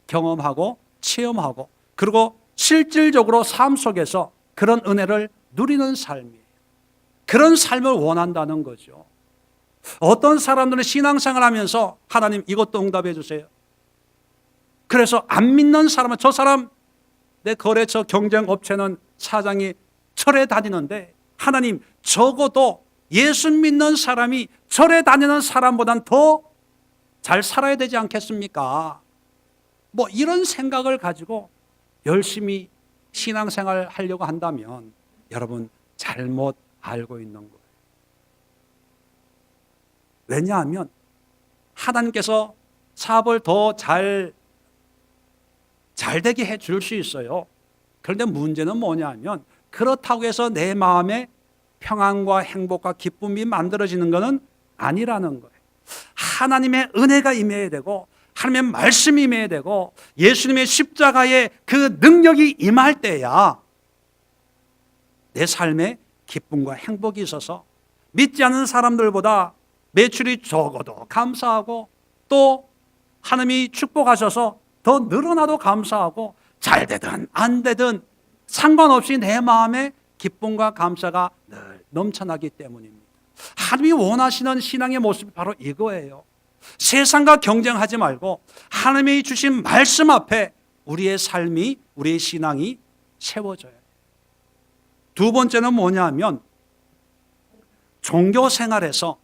경험하고 체험하고 그리고 실질적으로 삶 속에서 그런 은혜를 누리는 삶이에요. 그런 삶을 원한다는 거죠. 어떤 사람들은 신앙생활 하면서 하나님 이것도 응답해 주세요. 그래서 안 믿는 사람은 저 사람 내 거래처 경쟁업체는 사장이 철에 다니는데 하나님 적어도 예수 믿는 사람이 절에 다니는 사람보단 더 잘 살아야 되지 않겠습니까? 뭐 이런 생각을 가지고 열심히 신앙생활 하려고 한다면 여러분 잘못 알고 있는 거예요. 왜냐하면 하나님께서 사업을 더 잘 되게 해줄 수 있어요. 그런데 문제는 뭐냐면 그렇다고 해서 내 마음에 평안과 행복과 기쁨이 만들어지는 것은 아니라는 거예요. 하나님의 은혜가 임해야 되고 하나님의 말씀이 임해야 되고 예수님의 십자가의 그 능력이 임할 때야 내 삶에 기쁨과 행복이 있어서 믿지 않는 사람들보다 매출이 적어도 감사하고 또 하나님이 축복하셔서 더 늘어나도 감사하고 잘 되든 안 되든 상관없이 내 마음에 기쁨과 감사가 늘 넘쳐나기 때문입니다. 하나님이 원하시는 신앙의 모습이 바로 이거예요. 세상과 경쟁하지 말고 하나님이 주신 말씀 앞에 우리의 삶이, 우리의 신앙이 세워져야 해요. 두 번째는 뭐냐면 종교 생활에서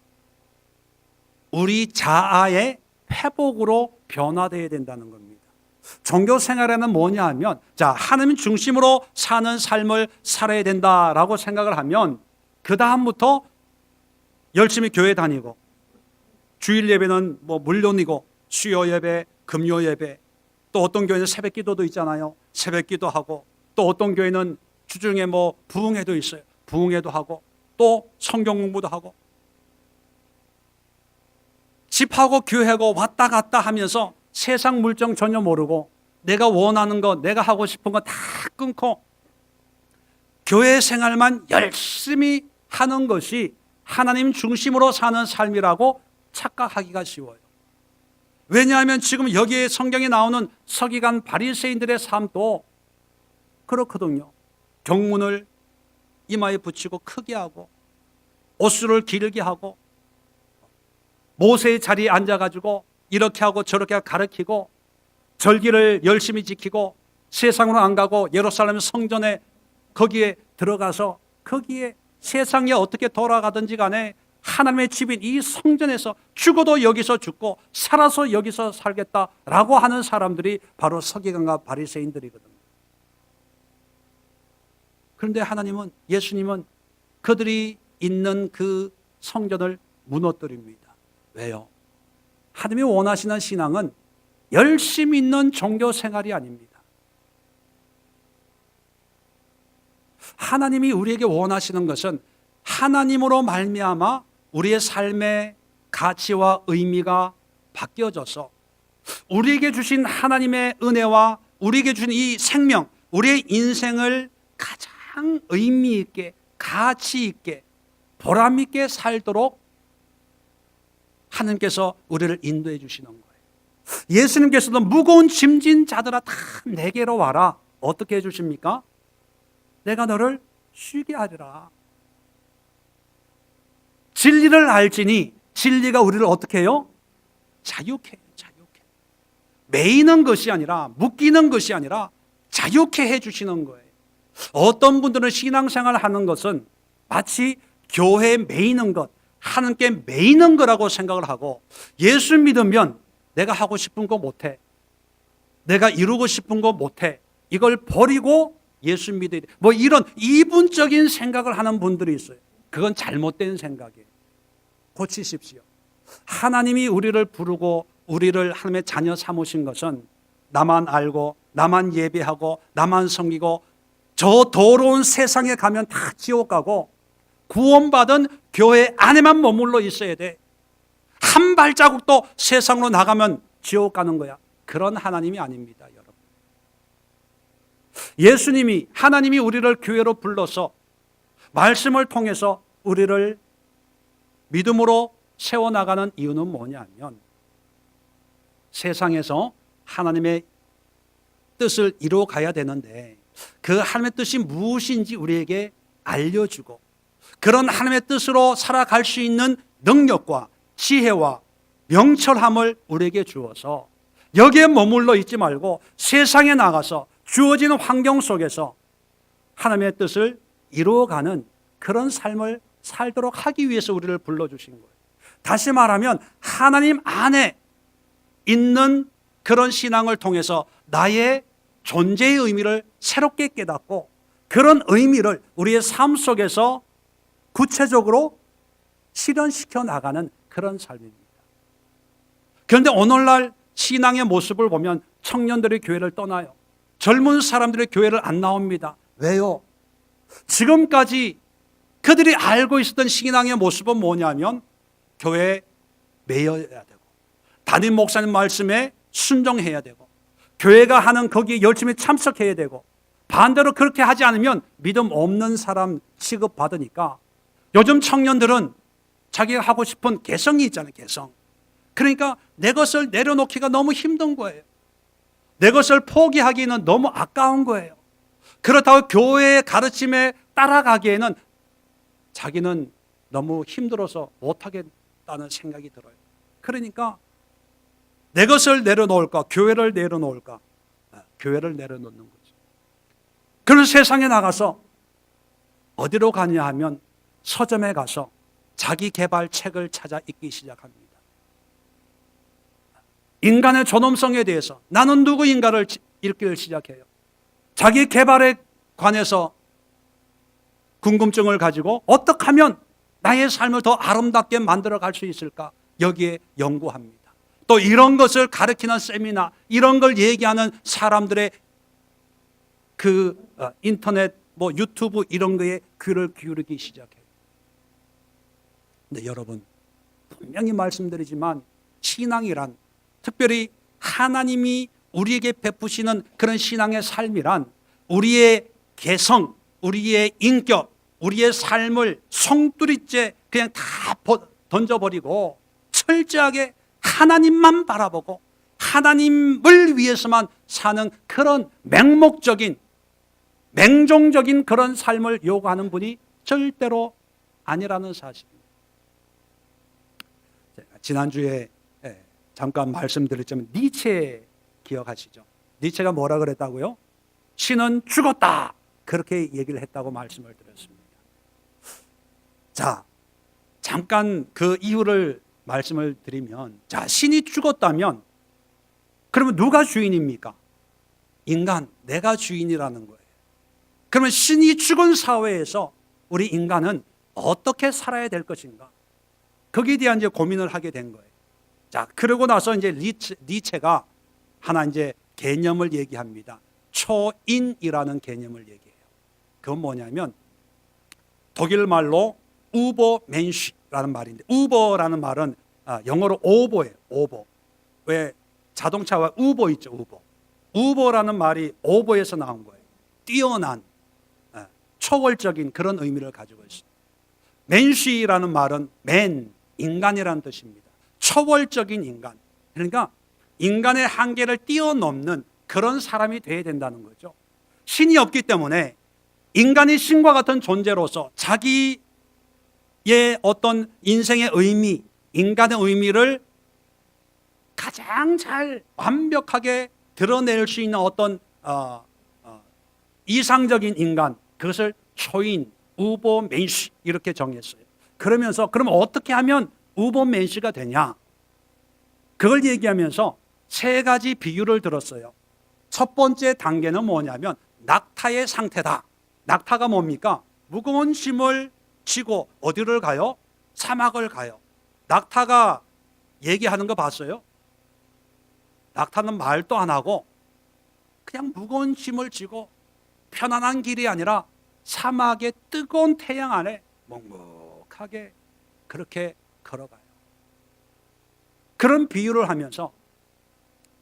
우리 자아의 회복으로 변화되어야 된다는 겁니다. 종교 생활에는 뭐냐 하면 하나님 중심으로 사는 삶을 살아야 된다라고 생각을 하면 그 다음부터 열심히 교회 다니고 주일 예배는 물론이고 수요 예배, 금요 예배, 또 어떤 교회는 새벽 기도도 있잖아요. 새벽 기도하고 또 어떤 교회는 주중에 부흥회도 있어요. 부흥회도 하고 또 성경 공부도 하고 집하고 교회하고 왔다 갔다 하면서 세상 물정 전혀 모르고 내가 원하는 거, 내가 하고 싶은 거 다 끊고 교회 생활만 열심히 하는 것이 하나님 중심으로 사는 삶이라고 착각하기가 쉬워요. 왜냐하면 지금 여기에 성경에 나오는 서기관 바리새인들의 삶도 그렇거든요. 경문을 이마에 붙이고 크게 하고 옷수를 길게 하고 모세의 자리에 앉아가지고 이렇게 하고 저렇게 가르치고 절기를 열심히 지키고 세상으로 안 가고 예루살렘 성전에 거기에 들어가서 거기에 세상에 어떻게 돌아가든지 간에 하나님의 집인 이 성전에서 죽어도 여기서 죽고 살아서 여기서 살겠다라고 하는 사람들이 바로 서기관과 바리새인들이거든요. 그런데 하나님은, 예수님은 그들이 있는 그 성전을 무너뜨립니다. 왜요? 하나님이 원하시는 신앙은 열심히 있는 종교 생활이 아닙니다. 하나님이 우리에게 원하시는 것은 하나님으로 말미암아 우리의 삶의 가치와 의미가 바뀌어져서 우리에게 주신 하나님의 은혜와 우리에게 주신 이 생명, 우리의 인생을 가장 의미 있게, 가치 있게, 보람 있게 살도록 하나님께서 우리를 인도해 주시는 거예요. 예수님께서도 무거운 짐진 자들아 다 내게로 와라. 어떻게 해 주십니까? 내가 너를 쉬게 하리라. 진리를 알지니 진리가 우리를 어떻게 해요? 자유케 해요. 자유케. 매이는 것이 아니라, 묶이는 것이 아니라 자유케 해 주시는 거예요. 어떤 분들은 신앙생활을 하는 것은 마치 교회에 매이는 것, 하나님께 매이는 거라고 생각을 하고, 예수 믿으면 내가 하고 싶은 거 못해, 내가 이루고 싶은 거 못해, 이걸 버리고 예수 믿어야 돼, 이런 이분적인 생각을 하는 분들이 있어요. 그건 잘못된 생각이에요. 고치십시오. 하나님이 우리를 부르고 우리를 하나님의 자녀 삼으신 것은 나만 알고 나만 예배하고 나만 섬기고 저 더러운 세상에 가면 다 지옥 가고 구원받은 교회 안에만 머물러 있어야 돼. 한 발자국도 세상으로 나가면 지옥 가는 거야. 그런 하나님이 아닙니다, 여러분. 예수님이, 하나님이 우리를 교회로 불러서 말씀을 통해서 우리를 믿음으로 세워나가는 이유는 뭐냐면 세상에서 하나님의 뜻을 이루어가야 되는데 그 하나님의 뜻이 무엇인지 우리에게 알려주고 그런 하나님의 뜻으로 살아갈 수 있는 능력과 지혜와 명철함을 우리에게 주어서 여기에 머물러 있지 말고 세상에 나가서 주어진 환경 속에서 하나님의 뜻을 이루어가는 그런 삶을 살도록 하기 위해서 우리를 불러주신 거예요. 다시 말하면 하나님 안에 있는 그런 신앙을 통해서 나의 존재의 의미를 새롭게 깨닫고 그런 의미를 우리의 삶 속에서 구체적으로 실현시켜 나가는 그런 삶입니다. 그런데 오늘날 신앙의 모습을 보면 청년들이 교회를 떠나요. 젊은 사람들이 교회를 안 나옵니다. 왜요? 지금까지 그들이 알고 있었던 신앙의 모습은 뭐냐면 교회에 매여야 되고 담임 목사님 말씀에 순종해야 되고 교회가 하는 거기에 열심히 참석해야 되고 반대로 그렇게 하지 않으면 믿음 없는 사람 취급받으니까 요즘 청년들은 자기가 하고 싶은 개성이 있잖아요. 개성. 그러니까 내 것을 내려놓기가 너무 힘든 거예요. 내 것을 포기하기는 너무 아까운 거예요. 그렇다고 교회의 가르침에 따라가기에는 자기는 너무 힘들어서 못하겠다는 생각이 들어요. 그러니까 내 것을 내려놓을까? 교회를 내려놓을까? 교회를 내려놓는 거죠. 그래서 세상에 나가서 어디로 가냐 하면 서점에 가서 자기 개발 책을 찾아 읽기 시작합니다. 인간의 존엄성에 대해서 나는 누구인가를 읽기를 시작해요. 자기 개발에 관해서 궁금증을 가지고 어떻게 하면 나의 삶을 더 아름답게 만들어 갈 수 있을까? 여기에 연구합니다. 또 이런 것을 가르치는 세미나, 이런 걸 얘기하는 사람들의 인터넷, 유튜브 이런 거에 귀를 기울이기 시작해요. 근데 여러분, 분명히 말씀드리지만 신앙이란 특별히 하나님이 우리에게 베푸시는 그런 신앙의 삶이란 우리의 개성, 우리의 인격, 우리의 삶을 송두리째 그냥 다 던져버리고 철저하게 하나님만 바라보고 하나님을 위해서만 사는 그런 맹목적인, 맹종적인 그런 삶을 요구하는 분이 절대로 아니라는 사실입니다. 지난주에 잠깐 말씀드렸지만 니체 기억하시죠? 니체가 뭐라 그랬다고요? 신은 죽었다. 그렇게 얘기를 했다고 말씀을 드렸습니다. 자, 잠깐 그 이유를 말씀을 드리면, 자, 신이 죽었다면 그러면 누가 주인입니까? 인간, 내가 주인이라는 거예요. 그러면 신이 죽은 사회에서 우리 인간은 어떻게 살아야 될 것인가? 거기에 대한 이제 고민을 하게 된 거예요. 자, 그러고 나서 이제 니체가 하나 이제 개념을 얘기합니다. 초인이라는 개념을 얘기해요. 그건 뭐냐면 독일 말로 우버멘시라는 말인데, 우버라는 말은 영어로 오버예요. 오버. 왜 자동차와 우버 있죠, 우버. 우버라는 말이 오버에서 나온 거예요. 뛰어난, 초월적인 그런 의미를 가지고 있어요. 맨시라는 말은 맨, 인간이라는 뜻입니다. 초월적인 인간. 그러니까 인간의 한계를 뛰어넘는 그런 사람이 돼야 된다는 거죠. 신이 없기 때문에 인간이 신과 같은 존재로서 자기의 어떤 인생의 의미, 인간의 의미를 가장 잘 완벽하게 드러낼 수 있는 어떤 이상적인 인간, 그것을 초인, 우버멘시 이렇게 정했어요. 그러면서 그럼 어떻게 하면 우버멘시가 되냐? 그걸 얘기하면서 세 가지 비유를 들었어요. 첫 번째 단계는 뭐냐면 낙타의 상태다. 낙타가 뭡니까? 무거운 짐을 지고 어디를 가요? 사막을 가요. 낙타가 얘기하는 거 봤어요? 낙타는 말도 안 하고 그냥 무거운 짐을 지고 편안한 길이 아니라 사막의 뜨거운 태양 아래 묵묵하게 그렇게 걸어가요. 그런 비유를 하면서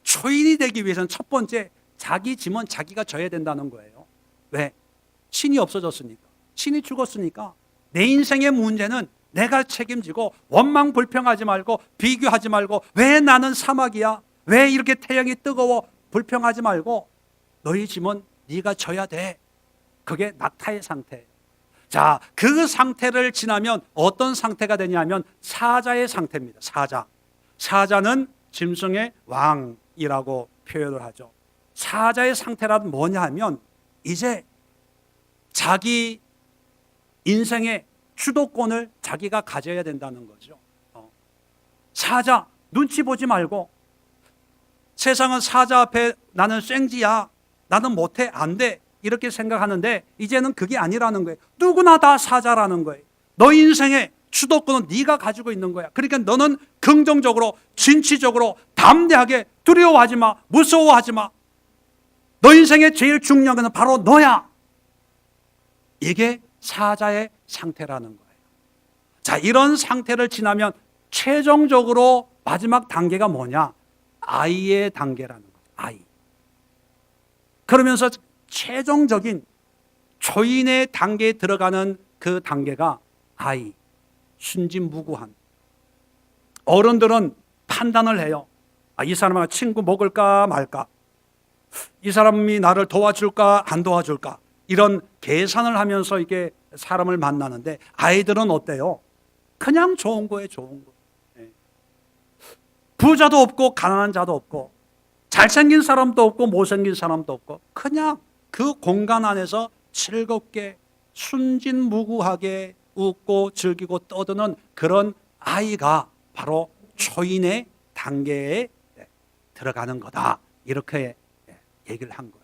초인이 되기 위해서는 첫 번째 자기 짐은 자기가 져야 된다는 거예요. 왜? 신이 없어졌으니까. 신이 죽었으니까 내 인생의 문제는 내가 책임지고 원망 불평하지 말고 비교하지 말고 왜 나는 사막이야? 왜 이렇게 태양이 뜨거워? 불평하지 말고 너희 짐은 네가 져야 돼. 그게 낙타의 상태예요. 자, 그 상태를 지나면 어떤 상태가 되냐면 사자의 상태입니다. 사자. 사자는 짐승의 왕이라고 표현을 하죠. 사자의 상태란 뭐냐 하면 이제 자기 인생의 주도권을 자기가 가져야 된다는 거죠. 사자, 눈치 보지 말고 세상은 사자 앞에 나는 생쥐야. 나는 못해, 안 돼, 이렇게 생각하는데 이제는 그게 아니라는 거예요. 누구나 다 사자라는 거예요. 너 인생의 주도권은 네가 가지고 있는 거야. 그러니까 너는 긍정적으로, 진취적으로, 담대하게, 두려워하지 마, 무서워하지 마. 너 인생의 제일 중요한 것은 바로 너야. 이게 사자의 상태라는 거예요. 자, 이런 상태를 지나면 최종적으로 마지막 단계가 뭐냐? 아이의 단계라는 거예요. 아이. 그러면서 최종적인 초인의 단계에 들어가는 그 단계가 아이, 순진무구한. 어른들은 판단을 해요. 이 사람과 친구 먹을까 말까? 이 사람이 나를 도와줄까 안 도와줄까? 이런 계산을 하면서 이게 사람을 만나는데 아이들은 어때요? 그냥 좋은 거예요, 좋은 거. 부자도 없고 가난한 자도 없고 잘생긴 사람도 없고 못생긴 사람도 없고 그냥 그 공간 안에서 즐겁게 순진무구하게 웃고 즐기고 떠드는 그런 아이가 바로 초인의 단계에 들어가는 거다. 이렇게 얘기를 한 거예요.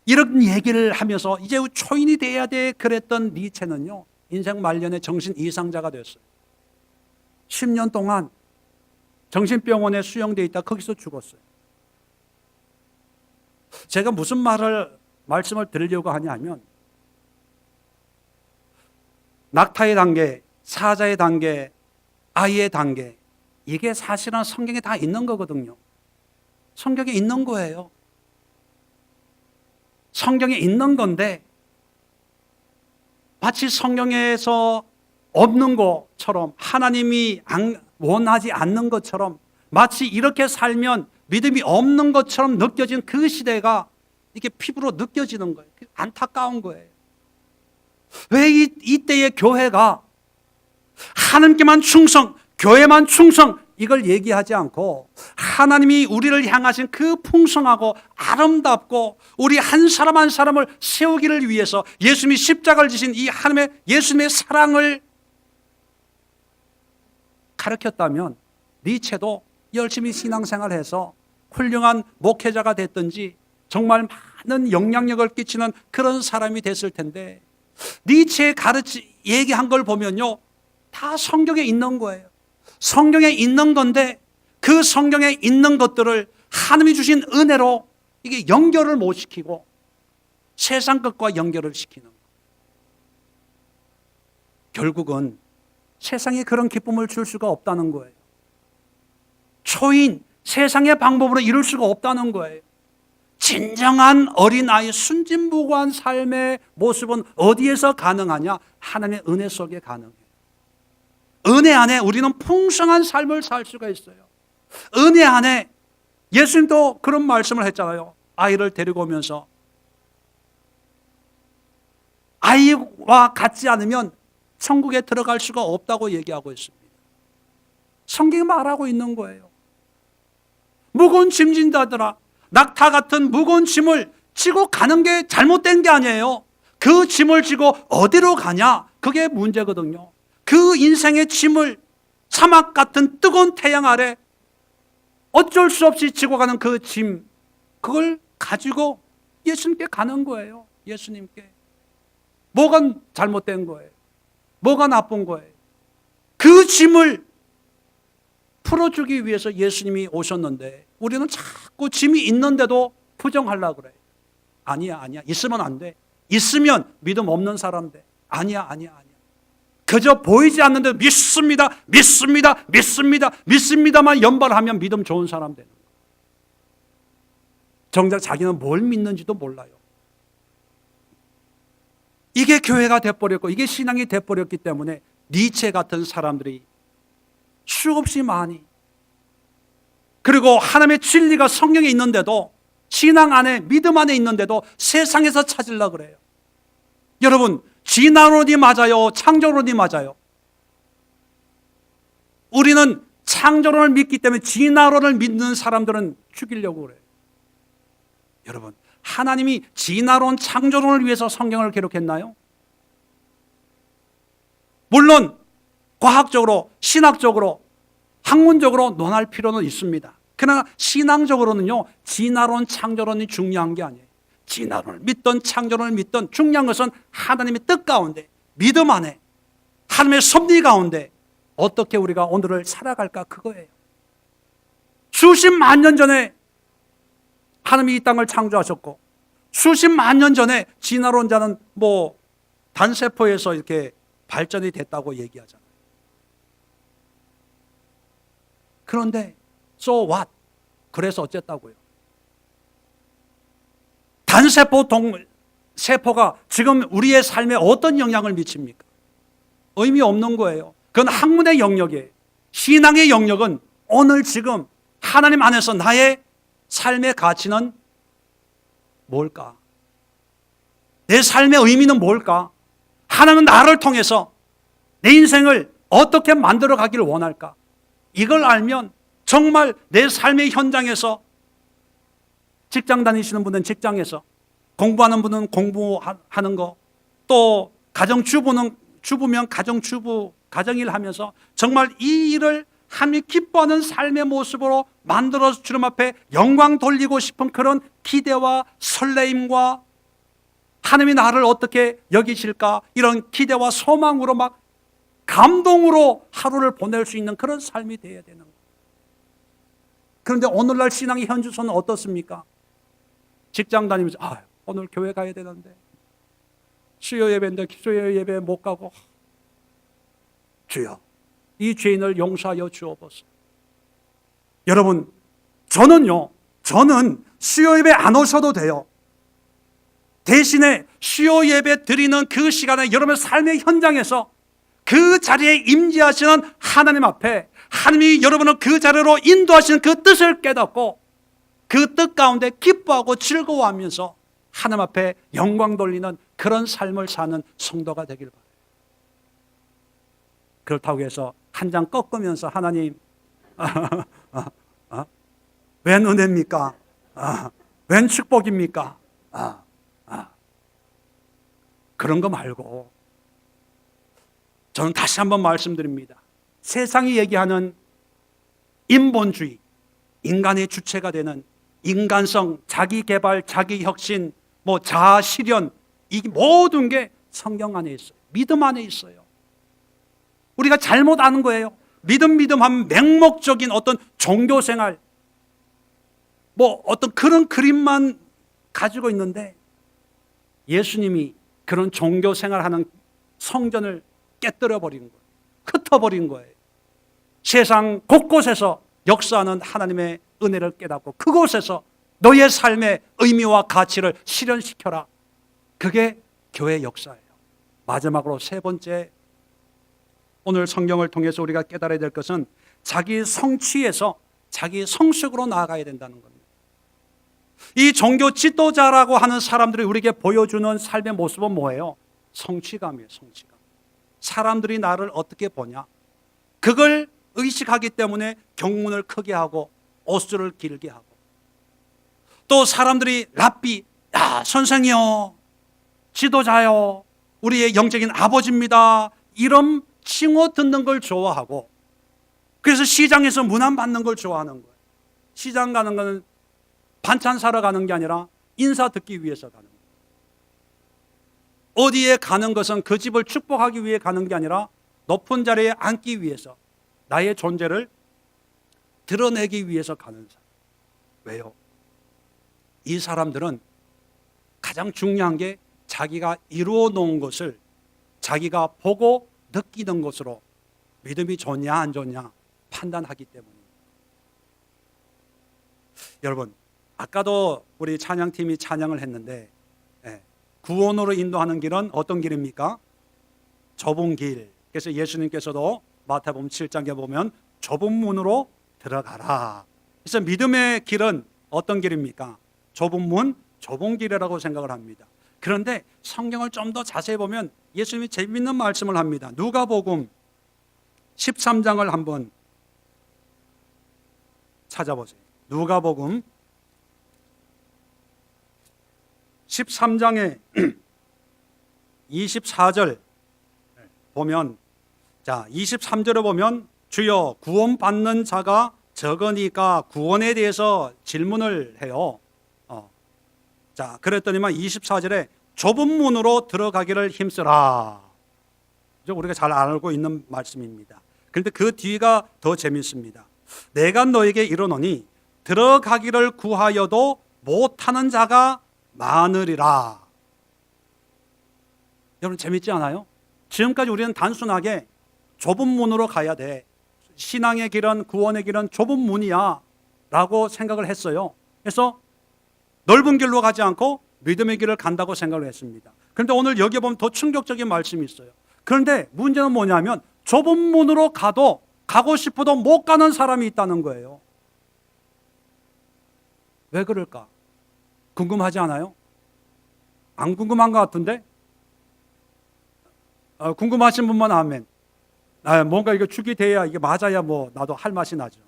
이런 얘기를 하면서 이제 초인이 돼야 돼 그랬던 니체는요, 인생 말년에 정신 이상자가 됐어요. 10년 동안 정신병원에 수용되어 있다 거기서 죽었어요. 제가 무슨 말씀을 드리려고 하냐면 낙타의 단계, 사자의 단계, 아이의 단계, 이게 사실은 성경에 다 있는 거거든요. 성경에 있는 거예요. 성경에 있는 건데 마치 성경에서 없는 것처럼 하나님이 원하지 않는 것처럼 마치 이렇게 살면 믿음이 없는 것처럼 느껴진 그 시대가 이게 피부로 느껴지는 거예요. 안타까운 거예요. 왜 이때의 교회가 하나님께만 충성, 교회만 충성 이걸 얘기하지 않고 하나님이 우리를 향하신 그 풍성하고 아름답고 우리 한 사람 한 사람을 세우기를 위해서 예수님이 십자가를 지신 이 하나님의 예수님의 사랑을 가르쳤다면 니체도 열심히 신앙생활해서 훌륭한 목회자가 됐든지 정말 많은 영향력을 끼치는 그런 사람이 됐을 텐데 니체의 얘기한 걸 보면요 다 성경에 있는 거예요. 성경에 있는 건데 그 성경에 있는 것들을 하나님이 주신 은혜로 이게 연결을 못 시키고 세상 것과 연결을 시키는 거예요. 결국은 세상에 그런 기쁨을 줄 수가 없다는 거예요. 초인, 세상의 방법으로 이룰 수가 없다는 거예요. 진정한 어린아이, 순진무구한 삶의 모습은 어디에서 가능하냐? 하나님의 은혜 속에 가능해요. 은혜 안에 우리는 풍성한 삶을 살 수가 있어요. 은혜 안에 예수님도 그런 말씀을 했잖아요. 아이를 데리고 오면서 아이와 같지 않으면 천국에 들어갈 수가 없다고 얘기하고 있습니다. 성경이 말하고 있는 거예요. 무거운 짐 진다더라. 낙타 같은 무거운 짐을 지고 가는 게 잘못된 게 아니에요. 그 짐을 지고 어디로 가냐? 그게 문제거든요. 그 인생의 짐을 사막 같은 뜨거운 태양 아래 어쩔 수 없이 지고 가는 그 짐, 그걸 가지고 예수님께 가는 거예요. 예수님께. 뭐가 잘못된 거예요? 뭐가 나쁜 거예요? 그 짐을 풀어주기 위해서 예수님이 오셨는데 우리는 자꾸 짐이 있는데도 부정하려고 그래요. 아니야. 있으면 안 돼. 있으면 믿음 없는 사람 돼. 아니야. 그저 보이지 않는데 믿습니다만 연발하면 믿음 좋은 사람 되는 거예요. 정작 자기는 뭘 믿는지도 몰라요. 이게 교회가 돼버렸고 이게 신앙이 돼버렸기 때문에 니체 같은 사람들이 수없이 많이, 그리고 하나님의 진리가 성경에 있는데도 신앙 안에 믿음 안에 있는데도 세상에서 찾으려고 그래요. 여러분, 진화론이 맞아요? 창조론이 맞아요? 우리는 창조론을 믿기 때문에 진화론을 믿는 사람들은 죽이려고 그래요. 여러분, 하나님이 진화론, 창조론을 위해서 성경을 기록했나요? 물론 과학적으로, 신학적으로, 학문적으로 논할 필요는 있습니다. 그러나 신앙적으로는요, 진화론, 창조론이 중요한 게 아니에요. 진화론을 믿던 창조론을 믿던 중요한 것은 하나님의 뜻 가운데, 믿음 안에, 하나님의 섭리 가운데 어떻게 우리가 오늘을 살아갈까, 그거예요. 수십만 년 전에 하나님이 이 땅을 창조하셨고, 수십만 년 전에 진화론자는 단세포에서 이렇게 발전이 됐다고 얘기하잖아요. 그런데 so what? 그래서 어쨌다고요? 세포가 지금 우리의 삶에 어떤 영향을 미칩니까? 의미 없는 거예요. 그건 학문의 영역이에요. 신앙의 영역은 오늘 지금 하나님 안에서 나의 삶의 가치는 뭘까? 내 삶의 의미는 뭘까? 하나님은 나를 통해서 내 인생을 어떻게 만들어 가기를 원할까? 이걸 알면 정말 내 삶의 현장에서, 직장 다니시는 분은 직장에서, 공부하는 분은 공부하는 거, 또 주부면 가정일 하면서 정말 이 일을 하나님이 기뻐하는 삶의 모습으로 만들어서 주님 앞에 영광 돌리고 싶은 그런 기대와 설레임과 하나님이 나를 어떻게 여기실까, 이런 기대와 소망으로 막 감동으로 하루를 보낼 수 있는 그런 삶이 되어야 되는 거예요. 그런데 오늘날 신앙의 현주소는 어떻습니까? 직장 다니면서 오늘 교회 가야 되는데, 수요 예배인데 수요 예배 못 가고, 주여 이 죄인을 용서하여 주옵소서. 여러분, 저는 수요 예배 안 오셔도 돼요. 대신에 수요 예배 드리는 그 시간에 여러분의 삶의 현장에서 그 자리에 임재하시는 하나님 앞에, 하나님이 여러분을 그 자리로 인도하시는 그 뜻을 깨닫고 그 뜻 가운데 기뻐하고 즐거워하면서 하나님 앞에 영광 돌리는 그런 삶을 사는 성도가 되길 바라요. 그렇다고 해서 한 장 꺾으면서 하나님 웬 은혜입니까? 웬 축복입니까? 그런 거 말고, 저는 다시 한번 말씀드립니다. 세상이 얘기하는 인본주의, 인간의 주체가 되는 인간성, 자기개발, 자기혁신, 자아실현, 이 모든 게 성경 안에 있어요. 믿음 안에 있어요. 우리가 잘못 아는 거예요. 믿음 하면 맹목적인 어떤 종교생활, 어떤 그런 그림만 가지고 있는데, 예수님이 그런 종교생활하는 성전을 깨뜨려 버린 거예요. 흩어버린 거예요. 세상 곳곳에서 역사하는 하나님의 은혜를 깨닫고 그곳에서 너의 삶의 의미와 가치를 실현시켜라. 그게 교회 역사예요. 마지막으로 세 번째, 오늘 성경을 통해서 우리가 깨달아야 될 것은 자기 성취에서 자기 성숙으로 나아가야 된다는 겁니다. 이 종교 지도자라고 하는 사람들이 우리에게 보여주는 삶의 모습은 뭐예요? 성취감이에요. 성취감. 사람들이 나를 어떻게 보냐, 그걸 의식하기 때문에 경문을 크게 하고 옷줄을 길게 하고, 또 사람들이 랍비, 선생이요, 지도자요, 우리의 영적인 아버지입니다, 이런 칭호 듣는 걸 좋아하고, 그래서 시장에서 문안 받는 걸 좋아하는 거예요. 시장 가는 거는 반찬 사러 가는 게 아니라 인사 듣기 위해서 가는 거예요. 어디에 가는 것은 그 집을 축복하기 위해 가는 게 아니라 높은 자리에 앉기 위해서, 나의 존재를 드러내기 위해서 가는 사람. 왜요? 이 사람들은 가장 중요한 게 자기가 이루어 놓은 것을 자기가 보고 느끼는 것으로 믿음이 좋냐 안 좋냐 판단하기 때문입니다. 여러분, 아까도 우리 찬양팀이 찬양을 했는데, 구원으로 인도하는 길은 어떤 길입니까? 좁은 길. 그래서 예수님께서도 마태복음 7장에 보면 좁은 문으로 들어가라. 그래서 믿음의 길은 어떤 길입니까? 좁은 문, 좁은 길이라고 생각을 합니다. 그런데 성경을 좀 더 자세히 보면 예수님이 재미있는 말씀을 합니다. 누가복음 13장을 한번 찾아보세요. 누가복음 13장에 24절 보면, 23절에 보면 주여 구원받는 자가 적으니까 구원에 대해서 질문을 해요. 자, 그랬더니만 24절에 좁은 문으로 들어가기를 힘쓰라. 우리가 잘 알고 있는 말씀입니다. 그런데 그 뒤가 더 재밌습니다. 내가 너에게 이르노니 들어가기를 구하여도 못하는 자가 많으리라. 여러분 재밌지 않아요? 지금까지 우리는 단순하게 좁은 문으로 가야 돼. 신앙의 길은, 구원의 길은 좁은 문이야 라고 생각을 했어요. 그래서 넓은 길로 가지 않고 믿음의 길을 간다고 생각을 했습니다. 그런데 오늘 여기 보면 더 충격적인 말씀이 있어요. 그런데 문제는 뭐냐면 좁은 문으로 가고 싶어도 못 가는 사람이 있다는 거예요. 왜 그럴까? 궁금하지 않아요? 안 궁금한 것 같은데? 궁금하신 분만 아멘. 뭔가 이거 축이 돼야 이게 맞아야 뭐 나도 할 맛이 나죠.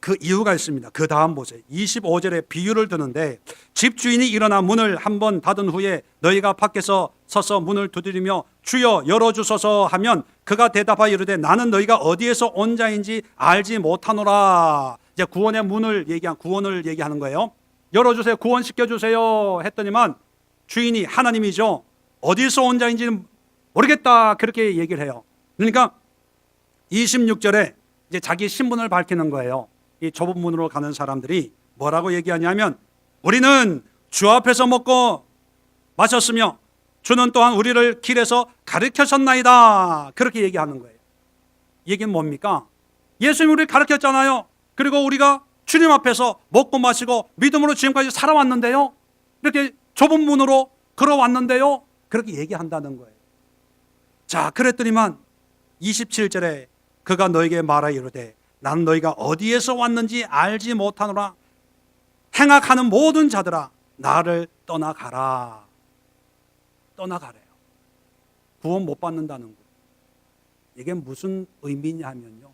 그 이유가 있습니다. 그 다음 보세요. 25절에 비유를 드는데 집주인이 일어나 문을 한번 닫은 후에 너희가 밖에서 서서 문을 두드리며 주여 열어주소서 하면 그가 대답하여 이르되 나는 너희가 어디에서 온 자인지 알지 못하노라. 이제 구원의 문을 구원을 얘기하는 거예요. 열어주세요. 구원시켜주세요 했더니만 주인이 하나님이죠. 어디서 온 자인지는 모르겠다. 그렇게 얘기를 해요. 그러니까 26절에 이제 자기 신분을 밝히는 거예요. 이 좁은 문으로 가는 사람들이 뭐라고 얘기하냐면 우리는 주 앞에서 먹고 마셨으며 주는 또한 우리를 길에서 가르치셨나이다. 그렇게 얘기하는 거예요. 이 얘기는 뭡니까? 예수님이 우리를 가르쳤잖아요. 그리고 우리가 주님 앞에서 먹고 마시고 믿음으로 지금까지 살아왔는데요. 이렇게 좁은 문으로 걸어왔는데요. 그렇게 얘기한다는 거예요. 자, 그랬더니만 27절에 그가 너에게 말하여 이르되 나는 너희가 어디에서 왔는지 알지 못하노라. 행악하는 모든 자들아 나를 떠나가라. 떠나가래요. 구원 못 받는다는 거예요. 이게 무슨 의미냐면요,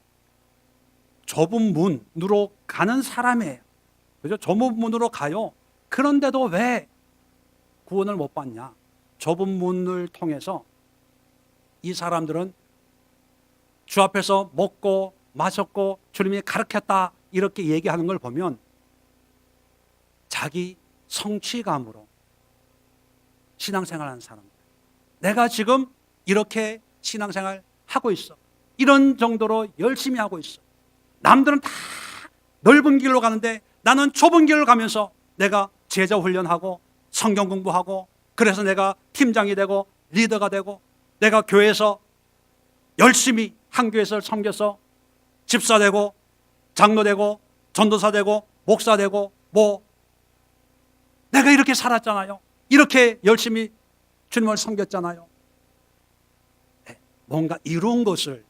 좁은 문으로 가는 사람이에요. 그죠? 좁은 문으로 가요. 그런데도 왜 구원을 못 받냐? 좁은 문을 통해서 이 사람들은 주 앞에서 먹고 마셨고 주님이 가르쳤다 이렇게 얘기하는 걸 보면 자기 성취감으로 신앙생활하는 사람들, 내가 지금 이렇게 신앙생활 하고 있어, 이런 정도로 열심히 하고 있어. 남들은 다 넓은 길로 가는데 나는 좁은 길을 가면서 내가 제자 훈련하고 성경 공부하고 그래서 내가 팀장이 되고 리더가 되고 내가 교회에서 열심히 한 교회에서 섬겨서 집사 되고 장로 되고 전도사 되고 목사 되고 내가 이렇게 살았잖아요. 이렇게 열심히 주님을 섬겼잖아요. 뭔가 이룬 것을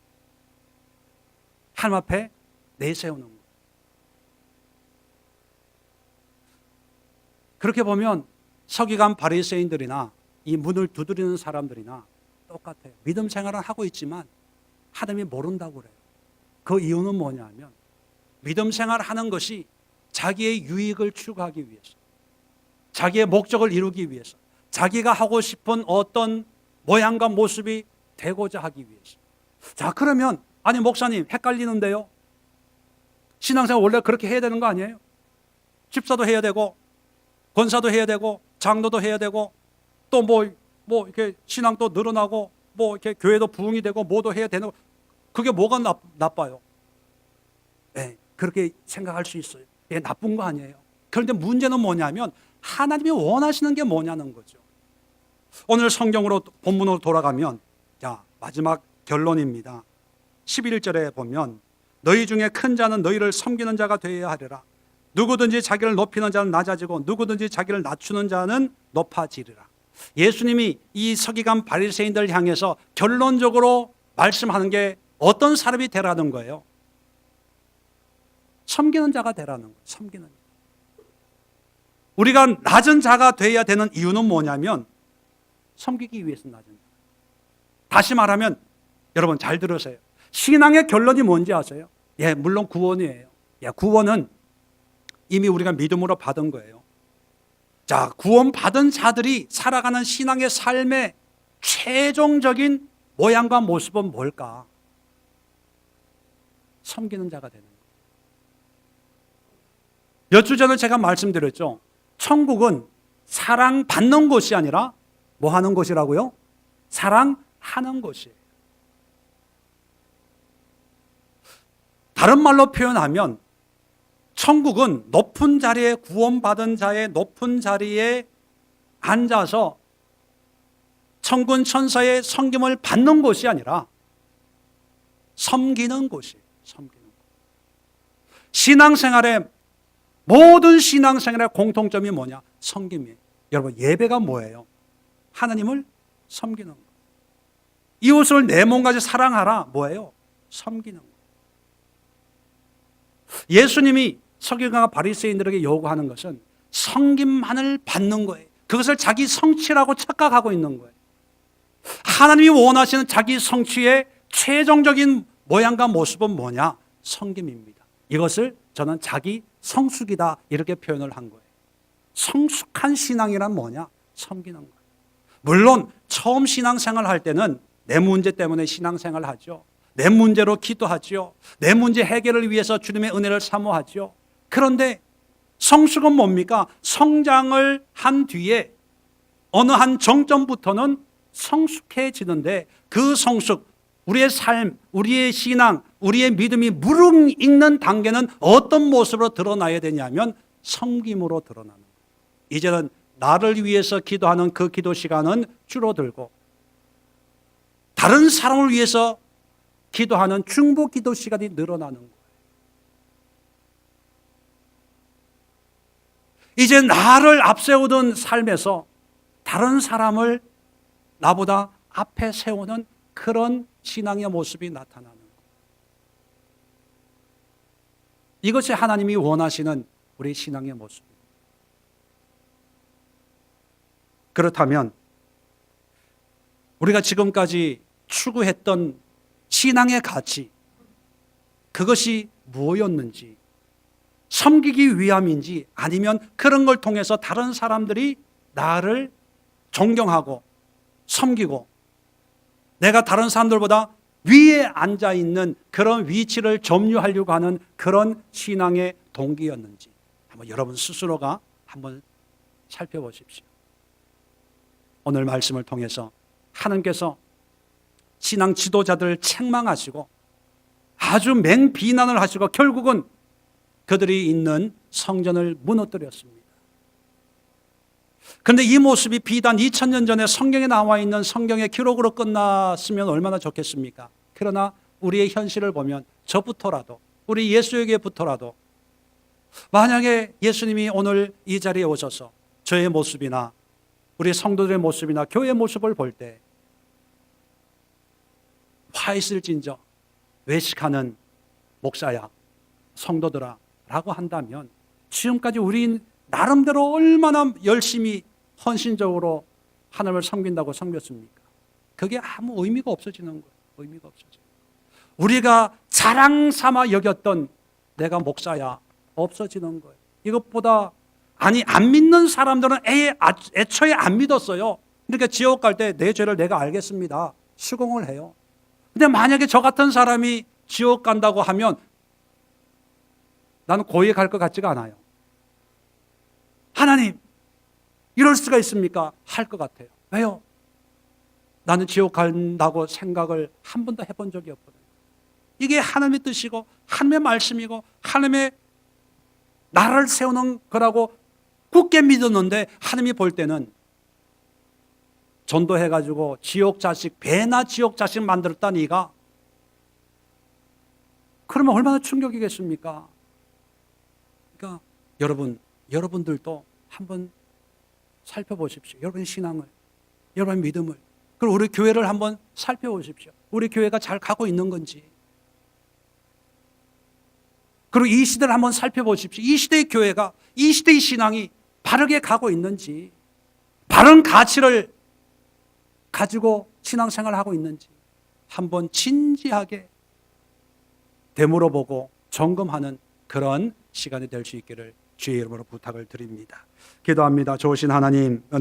하나님 앞에 내세우는 거예요. 그렇게 보면 서기관 바리새인들이나 이 문을 두드리는 사람들이나 똑같아요. 믿음 생활은 하고 있지만 하나님이 모른다고 그래요. 그 이유는 뭐냐면 믿음 생활하는 것이 자기의 유익을 추구하기 위해서, 자기의 목적을 이루기 위해서, 자기가 하고 싶은 어떤 모양과 모습이 되고자 하기 위해서. 자, 그러면 아니 목사님 헷갈리는데요, 신앙생활 원래 그렇게 해야 되는 거 아니에요? 집사도 해야 되고 권사도 해야 되고 장로도 해야 되고 또 뭐 이렇게 신앙도 늘어나고 뭐 이렇게 교회도 부흥이 되고 뭐도 해야 되는 거, 그게 뭐가 나빠요? 네, 그렇게 생각할 수 있어요. 예, 나쁜 거 아니에요. 그런데 문제는 뭐냐면 하나님이 원하시는 게 뭐냐는 거죠. 오늘 성경으로 본문으로 돌아가면 자, 마지막 결론입니다. 11절에 보면 너희 중에 큰 자는 너희를 섬기는 자가 되어야 하리라. 누구든지 자기를 높이는 자는 낮아지고 누구든지 자기를 낮추는 자는 높아지리라. 예수님이 이 서기관 바리새인들 향해서 결론적으로 말씀하는 게 어떤 사람이 되라는 거예요? 섬기는 자가 되라는 거예요. 섬기는 자. 우리가 낮은 자가 되어야 되는 이유는 뭐냐면 섬기기 위해서 낮은 자. 다시 말하면 여러분 잘 들으세요. 신앙의 결론이 뭔지 아세요? 예, 물론 구원이에요. 예, 구원은 이미 우리가 믿음으로 받은 거예요. 자, 구원받은 자들이 살아가는 신앙의 삶의 최종적인 모양과 모습은 뭘까? 섬기는 자가 되는 거예요. 몇 주 전에 제가 말씀드렸죠. 천국은 사랑받는 곳이 아니라 뭐 하는 곳이라고요? 사랑하는 곳이에요. 다른 말로 표현하면 천국은 높은 자리에, 구원받은 자의 높은 자리에 앉아서 천군 천사의 섬김을 받는 곳이 아니라 섬기는 곳이에요. 섬기는 곳. 신앙생활의 모든 신앙생활의 공통점이 뭐냐? 섬김이에요. 여러분, 예배가 뭐예요? 하나님을 섬기는 것. 이웃을 내 몸까지 사랑하라. 뭐예요? 섬기는 것. 예수님이 서기관과 바리새인들에게 요구하는 것은 섬김만을 받는 거예요. 그것을 자기 성취라고 착각하고 있는 거예요. 하나님이 원하시는 자기 성취의 최종적인 모양과 모습은 뭐냐? 섬김입니다. 이것을 저는 자기 성숙이다 이렇게 표현을 한 거예요. 성숙한 신앙이란 뭐냐? 섬기는 거예요. 물론 처음 신앙생활 할 때는 내 문제 때문에 신앙생활 하죠. 내 문제로 기도하죠. 내 문제 해결을 위해서 주님의 은혜를 사모하죠. 그런데 성숙은 뭡니까? 성장을 한 뒤에 어느 한 정점부터는 성숙해지는데 그 성숙, 우리의 삶, 우리의 신앙, 우리의 믿음이 무르익는 단계는 어떤 모습으로 드러나야 되냐면 섬김으로 드러나는 거예요. 이제는 나를 위해서 기도하는 그 기도 시간은 줄어들고 다른 사람을 위해서 기도하는 중보 기도 시간이 늘어나는 거예요. 이제 나를 앞세우던 삶에서 다른 사람을 나보다 앞에 세우는 그런 신앙의 모습이 나타나는 거예요. 이것이 하나님이 원하시는 우리 신앙의 모습입니다. 그렇다면 우리가 지금까지 추구했던 신앙의 가치, 그것이 무엇이었는지, 섬기기 위함인지 아니면 그런 걸 통해서 다른 사람들이 나를 존경하고 섬기고 내가 다른 사람들보다 위에 앉아있는 그런 위치를 점유하려고 하는 그런 신앙의 동기였는지 한번 여러분 스스로가 한번 살펴보십시오. 오늘 말씀을 통해서 하나님께서 신앙 지도자들을 책망하시고 아주 맹비난을 하시고 결국은 그들이 있는 성전을 무너뜨렸습니다. 그런데 이 모습이 비단 2000년 전에 성경에 나와 있는 성경의 기록으로 끝났으면 얼마나 좋겠습니까? 그러나 우리의 현실을 보면 저부터라도 우리 예수에게부터라도 만약에 예수님이 오늘 이 자리에 오셔서 저의 모습이나 우리 성도들의 모습이나 교회의 모습을 볼 때 화 있을진저 외식하는 목사야 성도들아 라고 한다면 지금까지 우린 나름대로 얼마나 열심히 헌신적으로 하나님을 섬긴다고 섬겼습니까? 그게 아무 의미가 없어지는 거예요. 의미가 없어져요. 우리가 자랑 삼아 여겼던 내가 목사야 없어지는 거예요. 이것보다 아니 안 믿는 사람들은 애초에 안 믿었어요. 그러니까 지옥 갈 때 내 죄를 내가 알겠습니다. 수긍을 해요. 근데 만약에 저 같은 사람이 지옥 간다고 하면 나는 고에 갈 것 같지가 않아요. 하나님, 이럴 수가 있습니까? 할 것 같아요. 왜요? 나는 지옥 간다고 생각을 한 번도 해본 적이 없거든요. 이게 하나님의 뜻이고 하나님의 말씀이고 하나님의 나라를 세우는 거라고 굳게 믿었는데 하나님이 볼 때는 전도해가지고 지옥 자식, 배나 지옥 자식 만들었다 니가 그러면 얼마나 충격이겠습니까? 그러니까 여러분들도 한번 살펴보십시오. 여러분의 신앙을, 여러분의 믿음을, 그리고 우리 교회를 한번 살펴보십시오. 우리 교회가 잘 가고 있는 건지. 그리고 이 시대를 한번 살펴보십시오. 이 시대의 교회가, 이 시대의 신앙이 바르게 가고 있는지, 바른 가치를 가지고 신앙생활을 하고 있는지 한번 진지하게 되물어보고 점검하는 그런 시간이 될 수 있기를 주의 이름으로 부탁을 드립니다. 기도합니다. 좋으신 하나님, 은혜와